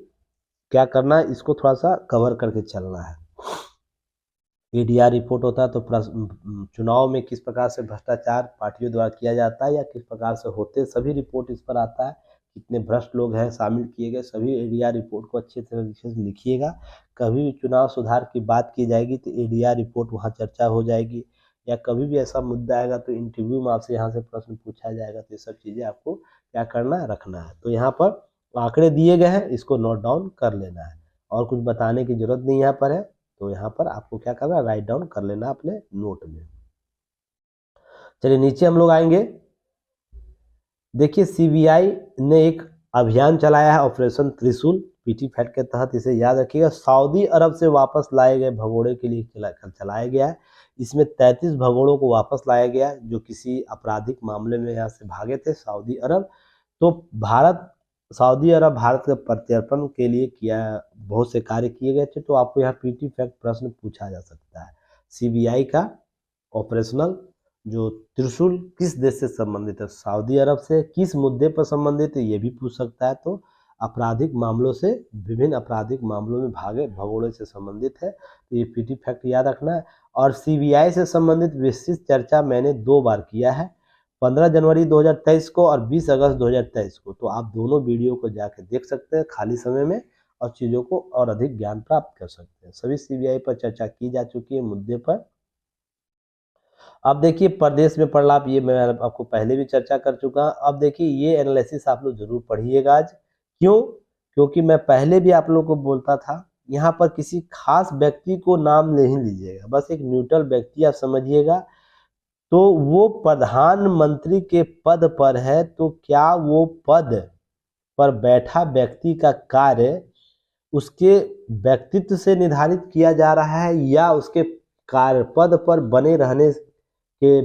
क्या करना है, इसको थोड़ा सा कवर करके चलना है। ADR रिपोर्ट होता है तो चुनाव में किस प्रकार से भ्रष्टाचार पार्टियों द्वारा किया जाता है या किस प्रकार से होते, सभी रिपोर्ट इस पर आता है। कितने भ्रष्ट लोग हैं शामिल किए गए, सभी ADR रिपोर्ट को अच्छे तरीके से लिखिएगा। कभी भी चुनाव सुधार की बात की जाएगी तो ADR रिपोर्ट वहाँ चर्चा हो जाएगी, या कभी भी ऐसा मुद्दा आएगा तो इंटरव्यू में आपसे यहाँ से प्रश्न पूछा जाएगा। तो ये सब चीज़ें आपको क्या करना है, रखना है। तो यहाँ पर आंकड़े दिए गए हैं, इसको नोट डाउन कर लेना है और कुछ बताने की जरूरत नहीं यहाँ पर है। तो यहाँ पर आपको क्या करना है, राइट डाउन कर लेना अपने नोट में। चलिए नीचे हम लोग आएंगे। देखिए CBI ने एक अभियान चलाया है, ऑपरेशन त्रिशूल, पीटी फैक्ट के तहत, इसे याद रखिएगा। सऊदी अरब से वापस लाए गए भगोड़े के लिए चलाया गया है। इसमें 33 भगोड़ों को वापस लाया गया जो किसी आपराधिक मामले में यहाँ से भागे थे सऊदी अरब। तो सऊदी अरब भारत के प्रत्यर्पण के लिए बहुत से कार्य किए गए थे। तो आपको यहाँ पीटी फैक्ट प्रश्न पूछा जा सकता है। CBI का ऑपरेशनल जो त्रिशूल किस देश से संबंधित है, सऊदी अरब से, किस मुद्दे पर संबंधित है ये भी पूछ सकता है। तो आपराधिक मामलों से, विभिन्न आपराधिक मामलों में भागे भगोड़े से संबंधित है। तो ये पीटी फैक्ट याद रखना है। और CBI से संबंधित विस्तृत चर्चा मैंने 2 बार किया है, 15 जनवरी 2023 को और 20 अगस्त 2023 को। तो आप दोनों वीडियो को जाकर देख सकते हैं खाली समय में और चीज़ों को और अधिक ज्ञान प्राप्त कर सकते हैं। सभी CBI पर चर्चा की जा चुकी है मुद्दे पर। अब देखिए प्रदेश में प्रलाप, ये मैं आपको पहले भी चर्चा कर चुका। अब देखिए ये एनालिसिस आप लोग जरूर पढ़िएगा आज। क्यों? क्योंकि मैं पहले भी आप लोगों को बोलता था, यहाँ पर किसी खास व्यक्ति को नाम नहीं लीजिएगा, बस एक न्यूट्रल व्यक्ति आप समझिएगा। तो वो प्रधानमंत्री के पद पर है, तो क्या वो पद पर बैठा व्यक्ति का कार्य उसके व्यक्तित्व से निर्धारित किया जा रहा है या उसके कार्य पद पर बने रहने के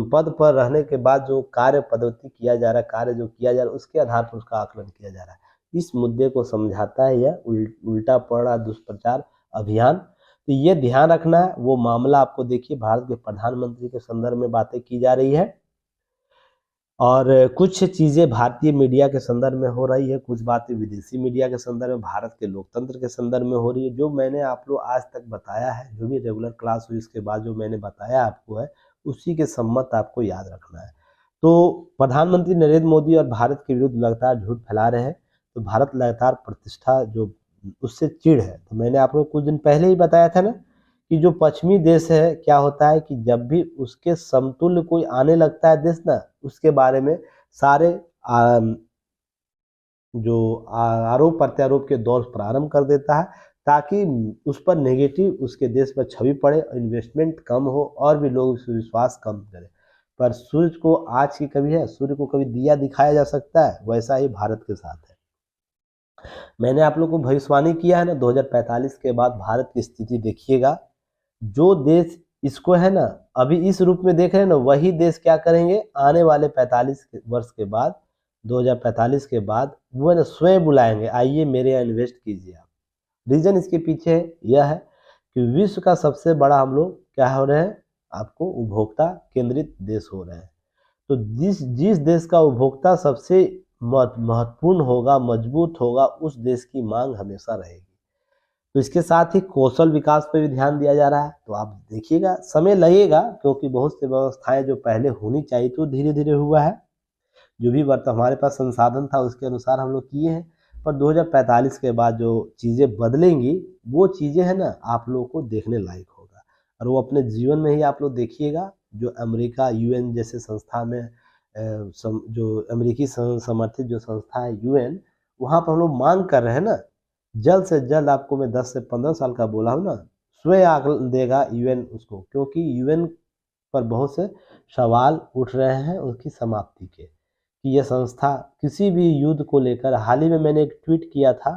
पद पर रहने के बाद जो कार्य पद्धति किया जा रहा है, कार्य जो किया जा रहा है उसके आधार पर उसका आकलन किया जा रहा है। इस मुद्दे को समझाता है यह उल्टा पड़ा दुष्प्रचार अभियान। तो ये ध्यान रखना है। वो मामला आपको देखिए भारत के प्रधानमंत्री के संदर्भ में बातें की जा रही है और कुछ चीज़ें भारतीय मीडिया के संदर्भ में हो रही है, कुछ बातें विदेशी मीडिया के संदर्भ में, भारत के लोकतंत्र के संदर्भ में हो रही है। जो मैंने आप लोग आज तक बताया है, जो भी रेगुलर क्लास हुई इसके बाद जो मैंने बताया आपको है, उसी के सम्मत आपको याद रखना है। तो प्रधानमंत्री नरेंद्र मोदी और भारत के विरुद्ध लगातार झूठ फैला रहे हैं। तो भारत लगातार प्रतिष्ठा जो उससे चिढ़ है। तो मैंने आप लोग कुछ दिन पहले ही बताया था ना कि जो पश्चिमी देश है, क्या होता है कि जब भी उसके समतुल्य कोई आने लगता है देश ना, उसके बारे में सारे जो आरोप प्रत्यारोप के दौर प्रारंभ कर देता है, ताकि उस पर नेगेटिव उसके देश पर छवि पड़े, इन्वेस्टमेंट कम हो और भी लोग विश्वास कम करें। पर सूर्य को आज की कभी है, सूर्य को कभी दिया दिखाया जा सकता है, वैसा ही भारत के साथ है। मैंने आप लोग को भविष्यवाणी किया है ना, 2045 के बाद भारत की स्थिति देखिएगा। जो देश इसको है ना अभी इस रूप में देख रहे हैं ना, वही देश क्या करेंगे आने वाले 45 वर्ष के बाद, 2045 के बाद वो ना स्वयं बुलाएंगे, आइए मेरे यहाँ इन्वेस्ट कीजिए आप। रीजन इसके पीछे यह है कि विश्व का सबसे बड़ा हम लोग क्या हो रहे हैं, आपको उपभोक्ता केंद्रित देश हो रहे हैं। तो जिस देश का उपभोक्ता सबसे महत्वपूर्ण होगा, मजबूत होगा, उस देश की मांग हमेशा रहेगी। तो इसके साथ ही कौशल विकास पर भी ध्यान दिया जा रहा है। तो आप देखिएगा, समय लगेगा क्योंकि बहुत सी व्यवस्थाएं जो पहले होनी चाहिए तो धीरे धीरे हुआ है। जो भी हमारे पास संसाधन था उसके अनुसार हम लोग किए हैं। पर 2045 के बाद जो चीज़ें बदलेंगी वो चीज़ें हैं ना आप लोगों को देखने लायक होगा, और वो अपने जीवन में ही आप लोग देखिएगा। जो अमेरिका यूएन जैसे संस्था में जो अमेरिकी समर्थित जो संस्था है यूएन, वहाँ पर हम लोग मांग कर रहे हैं ना, जल्द से जल्द आपको मैं 10 से 15 साल का बोला हूँ ना, स्वयं आग देगा यूएन उसको, क्योंकि यूएन पर बहुत से सवाल उठ रहे हैं उसकी समाप्ति के, कि यह संस्था किसी भी युद्ध को लेकर, हाल ही में मैंने एक ट्वीट किया था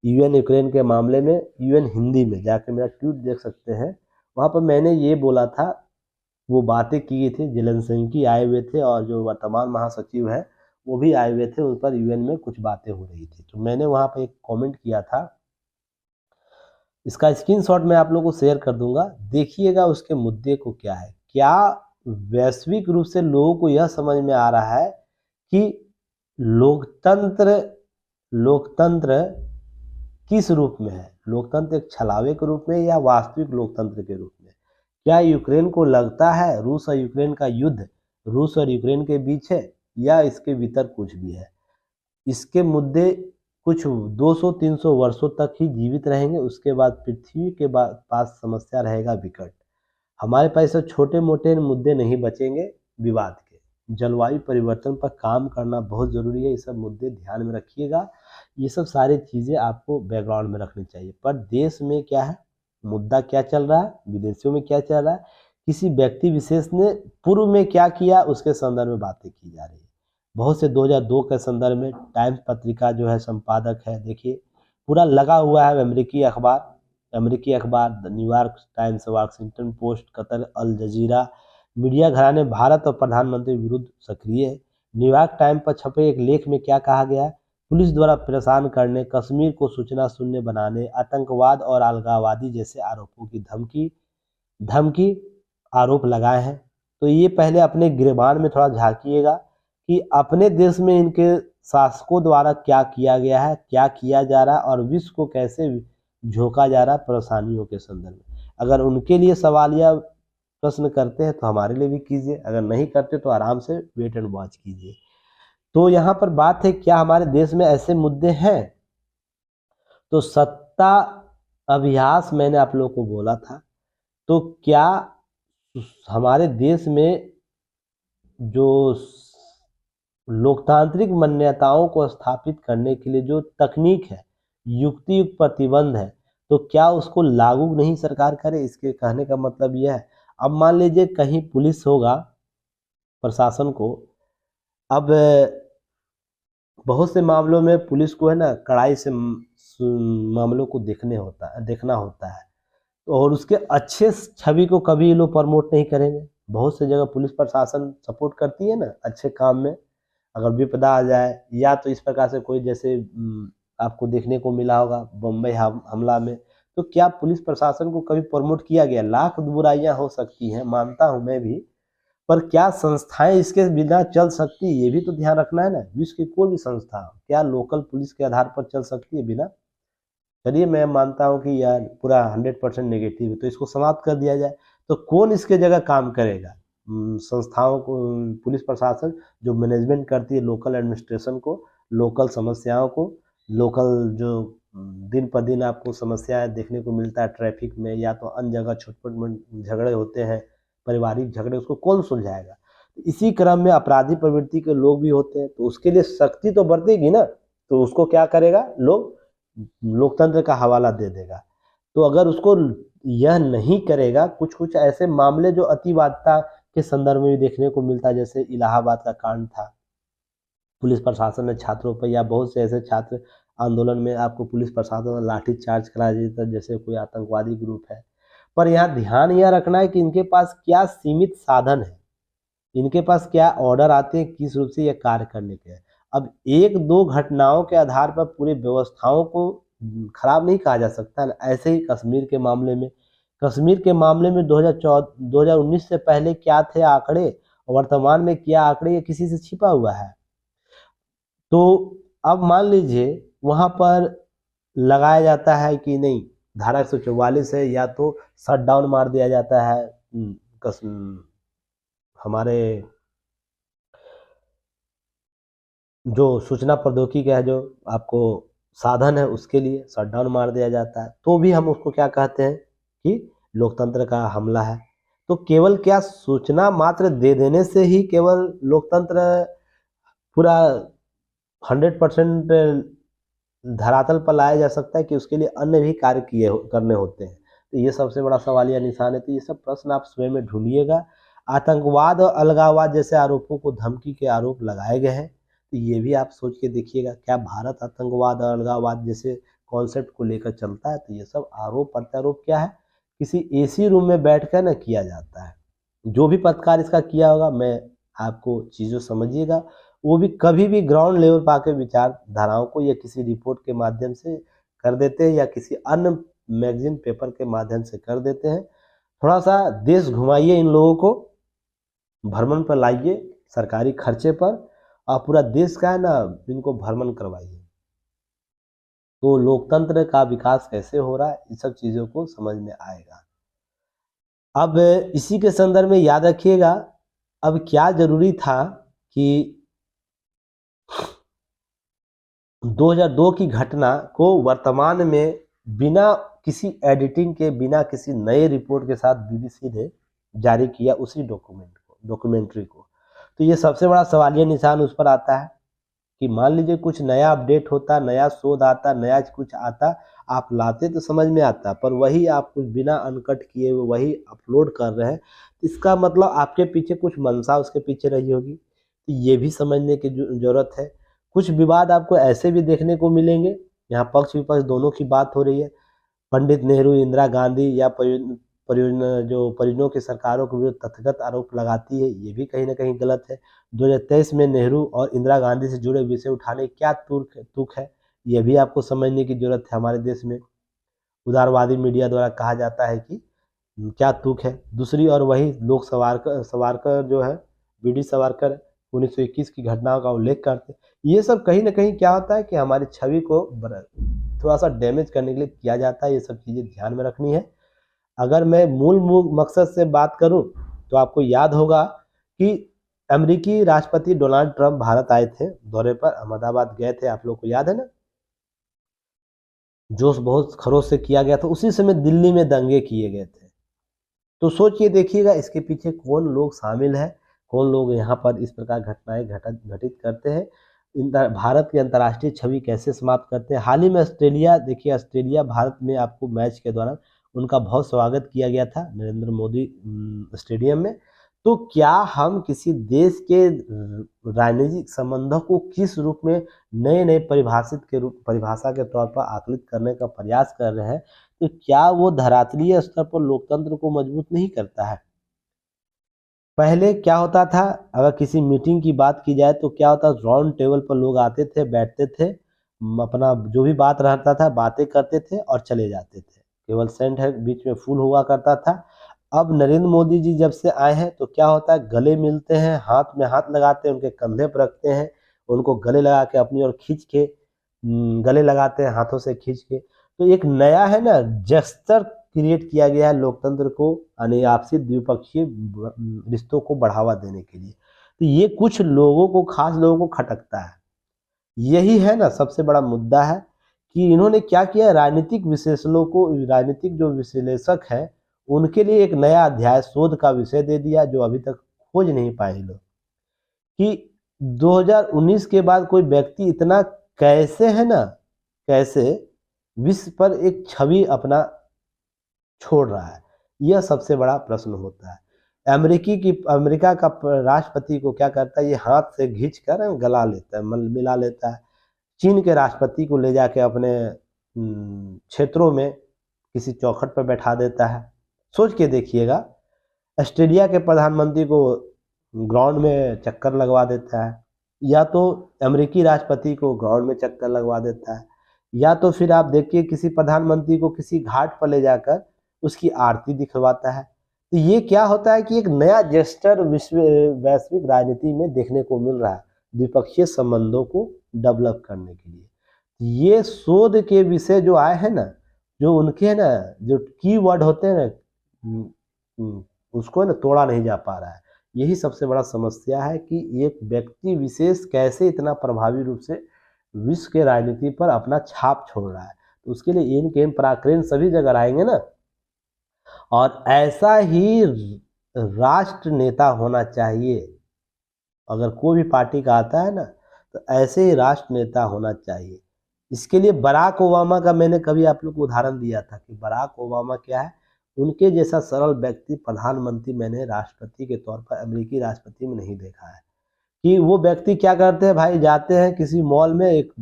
यूएन यूक्रेन के मामले में, यूएन हिंदी में जाकर मेरा ट्वीट देख सकते हैं, वहाँ पर मैंने ये बोला था, वो बातें की थी, जेलेंस्की आए हुए थे और जो वर्तमान महासचिव है वो भी आए हुए थे, उन पर यूएन में कुछ बातें हो रही थी, तो मैंने वहाँ पर एक कमेंट किया था, इसका स्क्रीनशॉट मैं आप लोगों को शेयर कर दूंगा, देखिएगा उसके मुद्दे को क्या है। क्या वैश्विक रूप से लोगों को यह समझ में आ रहा है कि लोकतंत्र लोकतंत्र किस रूप में है, लोकतंत्र एक छलावे के रूप में या वास्तविक लोकतंत्र के रूप में? क्या यूक्रेन को लगता है रूस और यूक्रेन का युद्ध रूस और यूक्रेन के बीच है, या इसके भीतर कुछ भी है? इसके मुद्दे कुछ 200-300 वर्षों तक ही जीवित रहेंगे, उसके बाद पृथ्वी के पास समस्या रहेगा विकट। हमारे पास ऐसे छोटे मोटे मुद्दे नहीं बचेंगे विवाद के। जलवायु परिवर्तन पर काम करना बहुत ज़रूरी है, ये सब मुद्दे ध्यान में रखिएगा, ये सब सारी चीज़ें आपको बैकग्राउंड में रखनी चाहिए। पर देश में क्या है, मुद्दा क्या चल रहा है, विदेशों में क्या चल रहा है, किसी व्यक्ति विशेष ने पूर्व में क्या किया उसके संदर्भ में बातें की जा रही है। बहुत से 2002 के संदर्भ में टाइम्स पत्रिका जो है संपादक है, देखिए पूरा लगा हुआ है अमेरिकी अखबार the New York Times, Washington Post, Qatar, Al Jazeera, media घराने भारत और प्रधानमंत्री विरुद्ध सक्रिय है। न्यूयॉर्क टाइम्स पर छपे एक लेख में क्या कहा गया है, पुलिस द्वारा परेशान करने, कश्मीर को सूचना शून्य बनाने, आतंकवाद और अलगाववादी जैसे आरोपों की धमकी आरोप लगाए हैं। तो ये पहले अपने गिरबान में थोड़ा झांकिएगा कि अपने देश में इनके शासकों द्वारा क्या किया गया है, क्या किया जा रहा है, और विश्व को कैसे झोंका जा रहा है परेशानियों के संदर्भ में। अगर उनके लिए सवालिया प्रश्न करते हैं तो हमारे लिए भी कीजिए, अगर नहीं करते तो आराम से वेट एंड वॉच कीजिए। तो यहाँ पर बात है, क्या हमारे देश में ऐसे मुद्दे हैं? तो सत्ता अभ्यास मैंने आप लोगों को बोला था, तो क्या हमारे देश में जो लोकतांत्रिक मान्यताओं को स्थापित करने के लिए जो तकनीक है, युक्ति युक्त प्रतिबंध है, तो क्या उसको लागू नहीं सरकार करे? इसके कहने का मतलब यह है, अब मान लीजिए कहीं पुलिस होगा, प्रशासन को, अब बहुत से मामलों में पुलिस को है ना कड़ाई से मामलों को देखना होता है, और उसके अच्छे छवि को कभी ये लोग प्रमोट नहीं करेंगे। बहुत से जगह पुलिस प्रशासन सपोर्ट करती है ना अच्छे काम में, अगर विपदा आ जाए, या तो इस प्रकार से कोई जैसे आपको देखने को मिला होगा बम्बई हमला में, तो क्या पुलिस प्रशासन को कभी प्रमोट किया गया? लाख बुराइयां हो सकती हैं, मानता हूं मैं भी, पर क्या संस्थाएं इसके बिना चल सकती है, ये भी तो ध्यान रखना है ना। विश्व की कोई भी संस्था क्या लोकल पुलिस के आधार पर चल सकती है बिना? चलिए मैं मानता हूँ कि यार पूरा 100% नेगेटिव है, तो इसको समाप्त कर दिया जाए, तो कौन इसके जगह काम करेगा? संस्थाओं को, पुलिस प्रशासन जो मैनेजमेंट करती है लोकल एडमिनिस्ट्रेशन को, लोकल समस्याओं को, लोकल जो दिन पर दिन आपको समस्याएं देखने को मिलता है ट्रैफिक में, या तो अन्य जगह छोटे झगड़े होते हैं, पारिवारिक झगड़े, उसको कौन सुलझाएगा? इसी क्रम में अपराधी प्रवृत्ति के लोग भी होते हैं, तो उसके लिए सख्ती तो बरतेगी ना, तो उसको क्या करेगा, लोग लोकतंत्र का हवाला दे देगा। तो अगर उसको यह नहीं करेगा, कुछ कुछ ऐसे मामले जो अतिवादिता के संदर्भ में भी देखने को मिलता है, जैसे इलाहाबाद का कांड था, पुलिस प्रशासन ने छात्रों पर, या बहुत से ऐसे छात्र आंदोलन में आपको पुलिस प्रशासन ने लाठी चार्ज करा देता जैसे कोई आतंकवादी ग्रुप है। पर यहाँ ध्यान यह रखना है कि इनके पास क्या सीमित साधन है, इनके पास क्या ऑर्डर आते हैं, किस रूप से ये कार्य करने के हैं। अब एक दो घटनाओं के आधार पर पूरी व्यवस्थाओं को खराब नहीं कहा जा सकता ना। ऐसे ही कश्मीर के मामले में 2019 से पहले क्या थे आंकड़े, और वर्तमान में क्या आंकड़े, ये किसी से छिपा हुआ है? तो अब मान लीजिए वहां पर लगाया जाता है कि नहीं, धारा 144 है, या तो शट डाउन मार दिया जाता है हमारे जो सूचना प्रौद्योगिकी का है जो आपको साधन है उसके लिए शटडाउन मार दिया जाता है, तो भी हम उसको क्या कहते हैं कि लोकतंत्र का हमला है। तो केवल क्या सूचना मात्र दे देने से ही केवल लोकतंत्र पूरा 100% धरातल पर लाया जा सकता है कि उसके लिए अन्य भी कार्य करने होते हैं? तो ये सबसे बड़ा सवालिया निशान है। तो ये सब प्रश्न आप स्वयं में ढूंढिएगा। आतंकवाद और अलगाववाद जैसे आरोपों को धमकी के आरोप लगाए गए हैं, तो ये भी आप सोच के देखिएगा, क्या भारत आतंकवाद और अलगाववाद जैसे कॉन्सेप्ट को लेकर चलता है? तो ये सब आरोप प्रत्यारोप क्या है, किसी एसी रूम में बैठकर ना किया जाता है। जो भी पत्रकार इसका किया होगा, मैं आपको चीज़ों समझिएगा, वो भी कभी भी ग्राउंड लेवल पर आके विचारधाराओं को या किसी रिपोर्ट के माध्यम से कर देते हैं या किसी अन्य मैगजीन पेपर के माध्यम से कर देते हैं। थोड़ा सा देश घुमाइए, इन लोगों को भ्रमण पर लाइए सरकारी खर्चे पर, और पूरा देश का है ना इनको भ्रमण करवाइए, तो लोकतंत्र का विकास कैसे हो रहा है इन सब चीज़ों को समझ में आएगा। अब इसी के संदर्भ में याद रखिएगा, अब क्या जरूरी था कि 2002 की घटना को वर्तमान में बिना किसी एडिटिंग के, बिना किसी नए रिपोर्ट के साथ बीबीसी ने जारी किया उसी डॉक्यूमेंट्री को। तो ये सबसे बड़ा सवालिया निशान उस पर आता है कि मान लीजिए कुछ नया अपडेट होता, नया शोध आता, नया कुछ आता, आप लाते तो समझ में आता, पर वही आप कुछ बिना अनकट किए हुए वही अपलोड कर रहे हैं, इसका मतलब आपके पीछे कुछ मंशा उसके पीछे रही होगी। तो ये भी समझने की जरूरत है। कुछ विवाद आपको ऐसे भी देखने को मिलेंगे, यहाँ पक्ष विपक्ष दोनों की बात हो रही है, पंडित नेहरू, इंदिरा गांधी या परियोजना जो परिजनों की सरकारों के विरुद्ध तथागत आरोप लगाती है, ये भी कहीं ना कहीं गलत है। 2023 में नेहरू और इंदिरा गांधी से जुड़े विषय उठाने क्या तुक है, ये भी आपको समझने की जरूरत है। हमारे देश में उदारवादी मीडिया द्वारा कहा जाता है कि क्या तुक है। दूसरी और वही लोग सवारकर जो है, बीडी सवारकर 1921 की घटनाओं का उल्लेख करते हैं। ये सब कहीं ना कहीं क्या होता है कि हमारी छवि को थोड़ा सा डैमेज करने के लिए किया जाता है। ये सब चीज़ें ध्यान में रखनी है। अगर मैं मूल मकसद से बात करूं तो आपको याद होगा कि अमेरिकी राष्ट्रपति डोनाल्ड ट्रंप भारत आए थे दौरे पर, अहमदाबाद गए थे, आप लोग को याद है ना, जोश बहुत खरोश से किया गया था। उसी समय दिल्ली में दंगे किए गए थे। तो सोचिए देखिएगा इसके पीछे कौन लोग शामिल है, कौन लोग यहाँ पर इस प्रकार घटनाएं घटित करते हैं, भारत की अंतर्राष्ट्रीय छवि कैसे समाप्त करते हैं। हाल ही में ऑस्ट्रेलिया, देखिए ऑस्ट्रेलिया भारत में आपको मैच के दौरान उनका बहुत स्वागत किया गया था नरेंद्र मोदी स्टेडियम में। तो क्या हम किसी देश के राजनीतिक संबंधों को किस रूप में नए नए परिभाषा के तौर पर आकलित करने का प्रयास कर रहे हैं, तो क्या वो धरातलीय स्तर पर लोकतंत्र को मजबूत नहीं करता है? पहले क्या होता था, अगर किसी मीटिंग की बात की जाए तो क्या होता, राउंड टेबल पर लोग आते थे, बैठते थे, अपना जो भी बात रहता था बातें करते थे और चले जाते थे, केवल सेंट है बीच में फुल हुआ करता था। अब नरेंद्र मोदी जी जब से आए हैं तो क्या होता है, गले मिलते हैं, हाथ में हाथ लगाते हैं, उनके कंधे पर रखते हैं, उनको गले लगा के अपनी ओर खींच के गले लगाते हैं हाथों से खींच के। तो एक नया है ना जेस्चर क्रिएट किया गया है लोकतंत्र को, यानी आपसी द्विपक्षीय रिश्तों को बढ़ावा देने के लिए। तो ये कुछ लोगों को, खास लोगों को खटकता है। यही है ना सबसे बड़ा मुद्दा है कि इन्होंने क्या किया, राजनीतिक विश्लेषणों को, राजनीतिक जो विश्लेषक है उनके लिए एक नया अध्याय, शोध का विषय दे दिया जो अभी तक खोज नहीं पाए लोग, कि 2019 के बाद कोई व्यक्ति इतना कैसे है ना, कैसे विश्व पर एक छवि अपना छोड़ रहा है, यह सबसे बड़ा प्रश्न होता है। अमेरिका का राष्ट्रपति को क्या करता है, ये हाथ से खींच कर गला लेता है, मिला लेता है। चीन के राष्ट्रपति को ले जाके अपने क्षेत्रों में किसी चौखट पर बैठा देता है। सोच के देखिएगा, ऑस्ट्रेलिया के प्रधानमंत्री को ग्राउंड में चक्कर लगवा देता है, या तो अमेरिकी राष्ट्रपति को ग्राउंड में चक्कर लगवा देता है, या तो फिर आप देखिए किसी प्रधानमंत्री को किसी घाट पर ले जाकर उसकी आरती दिखवाता है। तो ये क्या होता है कि एक नया जेस्टर वैश्विक राजनीति में देखने को मिल रहा है, द्विपक्षीय संबंधों को डेवलप करने के लिए। ये शोध के विषय जो आए हैं ना, जो उनके ना जो कीवर्ड होते हैं ना, उसको ना तोड़ा नहीं जा पा रहा है। यही सबसे बड़ा समस्या है कि एक व्यक्ति विशेष कैसे इतना प्रभावी रूप से विश्व के राजनीति पर अपना छाप छोड़ रहा है। तो उसके लिए इन केम पराक्रम सभी जगह आएंगे ना, और ऐसा ही राष्ट्र नेता होना चाहिए। अगर कोई भी पार्टी का आता है ना, तो ऐसे ही राष्ट्र नेता होना चाहिए। इसके लिए बराक ओबामा का मैंने कभी आप लोग को उदाहरण दिया था कि बराक ओबामा क्या है, उनके जैसा सरल व्यक्ति प्रधानमंत्री मैंने राष्ट्रपति के तौर पर अमेरिकी राष्ट्रपति में नहीं देखा है। कि वो व्यक्ति क्या करते हैं भाई, जाते हैं किसी मॉल में, एक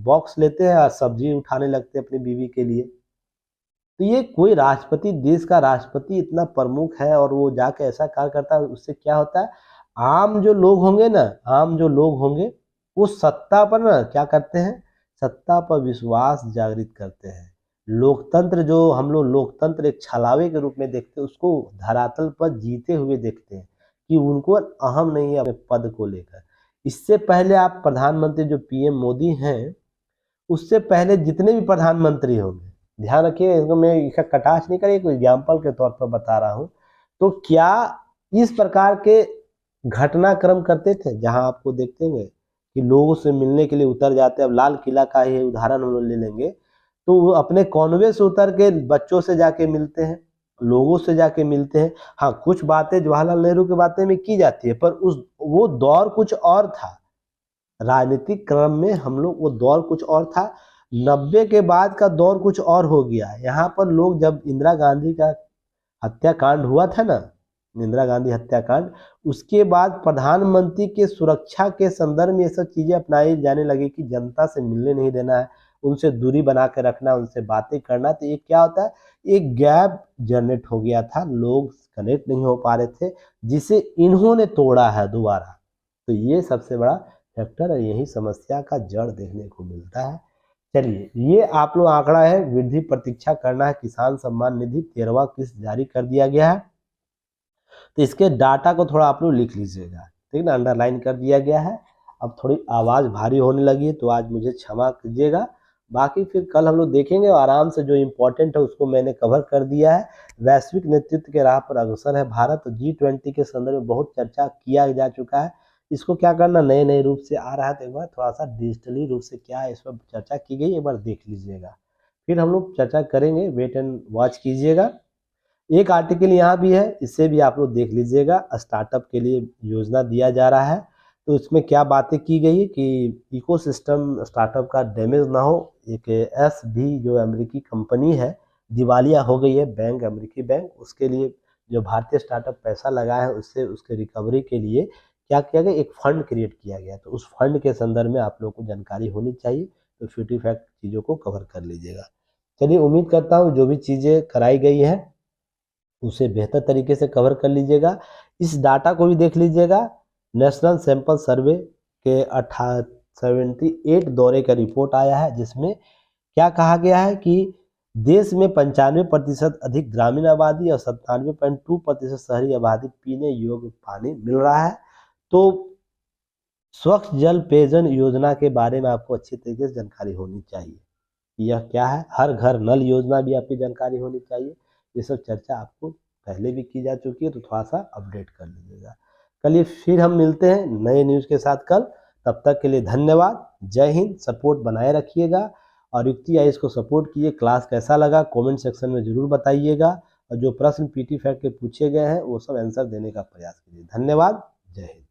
बॉक्स लेते हैं और सब्जी उठाने लगते हैं अपनी बीवी के लिए। तो ये कोई राष्ट्रपति, देश का राष्ट्रपति इतना प्रमुख है और वो जाके ऐसा कार्य करता है, उससे क्या होता है, आम जो लोग होंगे ना, आम जो लोग होंगे वो सत्ता पर ना क्या करते हैं, सत्ता पर विश्वास जागृत करते हैं। लोकतंत्र जो हम लोग लोकतंत्र एक छलावे के रूप में देखते हैं, उसको धरातल पर जीते हुए देखते हैं कि उनको अहम नहीं है अपने पद को लेकर। इससे पहले आप प्रधानमंत्री जो पीएम मोदी हैं, उससे पहले जितने भी प्रधानमंत्री होंगे, ध्यान रखिए, इसको मैं इसका कटाक्ष नहीं करिए, कोई एग्जाम्पल के तौर पर बता रहा हूँ, तो क्या इस प्रकार के घटनाक्रम करते थे जहां आपको देखते हैं कि लोगों से मिलने के लिए उतर जाते हैं। अब लाल किला का ही उदाहरण हम लोग ले लेंगे, तो वो अपने कॉन्वे से उतर के बच्चों से जाके मिलते हैं, लोगों से जाके मिलते हैं। हाँ, कुछ बातें जवाहरलाल नेहरू की बातें में की जाती है, पर वो दौर कुछ और था। राजनीतिक क्रम में हम लोग, वो दौर कुछ और था। 90 के बाद का दौर कुछ और हो गया। यहाँ पर लोग, जब इंदिरा गांधी का हत्याकांड हुआ था ना, इंदिरा गांधी हत्याकांड, उसके बाद प्रधानमंत्री के सुरक्षा के संदर्भ में ये सब चीजें अपनाई जाने लगी कि जनता से मिलने नहीं देना है, उनसे दूरी बना के रखना, उनसे बातें करना। तो ये क्या होता है, एक गैप जनरेट हो गया था, लोग कनेक्ट नहीं हो पा रहे थे, जिसे इन्होंने तोड़ा है दोबारा। तो ये सबसे बड़ा फैक्टर है, यही समस्या का जड़ देखने को मिलता है। चलिए, ये आप लोग आंकड़ा है, वृद्धि प्रतीक्षा करना है, किसान सम्मान निधि 13वां किस्त जारी कर दिया गया है। तो इसके डाटा को थोड़ा आप लोग लिख लीजिएगा, ठीक ना, अंडरलाइन कर दिया गया है। अब थोड़ी आवाज़ भारी होने लगी है तो आज मुझे क्षमा कीजिएगा। बाकी फिर कल हम लोग देखेंगे, और आराम से जो इम्पोर्टेंट है उसको मैंने कवर कर दिया है। वैश्विक नेतृत्व के राह पर अग्रसर है भारत। G20 के संदर्भ में बहुत चर्चा किया जा चुका है। इसको क्या करना, नए नए रूप से आ रहा है तो एक बार थोड़ा सा डिजिटली रूप से क्या है इस पर चर्चा की गई, एक बार देख लीजिएगा। फिर हम लोग चर्चा करेंगे, वेट एंड वॉच कीजिएगा। एक आर्टिकल यहाँ भी है, इससे भी आप लोग देख लीजिएगा। स्टार्टअप के लिए योजना दिया जा रहा है, तो इसमें क्या बातें की गई है कि इकोसिस्टम स्टार्टअप का डैमेज ना हो। एक SB जो अमेरिकी कंपनी है, दिवालिया हो गई है, बैंक, अमेरिकी बैंक, उसके लिए जो भारतीय स्टार्टअप पैसा लगा है, उससे उसके रिकवरी के लिए क्या किया गया, एक फंड क्रिएट किया गया। तो उस फंड के संदर्भ में आप लोग को जानकारी होनी चाहिए, तो 55 चीज़ों को कवर कर लीजिएगा। चलिए, उम्मीद करता हूँ जो भी चीज़ें कराई गई हैं उसे बेहतर तरीके से कवर कर लीजिएगा। इस डाटा को भी देख लीजिएगा। नेशनल सैंपल सर्वे के 78 दौरे का रिपोर्ट आया है, जिसमें क्या कहा गया है कि देश में 95% अधिक ग्रामीण आबादी और 97.2% शहरी आबादी पीने योग्य पानी मिल रहा है। तो स्वच्छ जल पेयजल योजना के बारे में आपको अच्छी तरीके से जानकारी होनी चाहिए। यह क्या है, हर घर नल योजना भी आपकी जानकारी होनी चाहिए। ये सब चर्चा आपको पहले भी की जा चुकी है, तो थोड़ा सा अपडेट कर लीजिएगा। कल फिर हम मिलते हैं नए न्यूज़ के साथ कल। तब तक के लिए धन्यवाद। जय हिंद। सपोर्ट बनाए रखिएगा और युक्ति आइस को सपोर्ट कीजिए। क्लास कैसा लगा कमेंट सेक्शन में ज़रूर बताइएगा, और जो प्रश्न PT फैक्ट के पूछे गए हैं वो सब आंसर देने का प्रयास कीजिए। धन्यवाद। जय हिंद।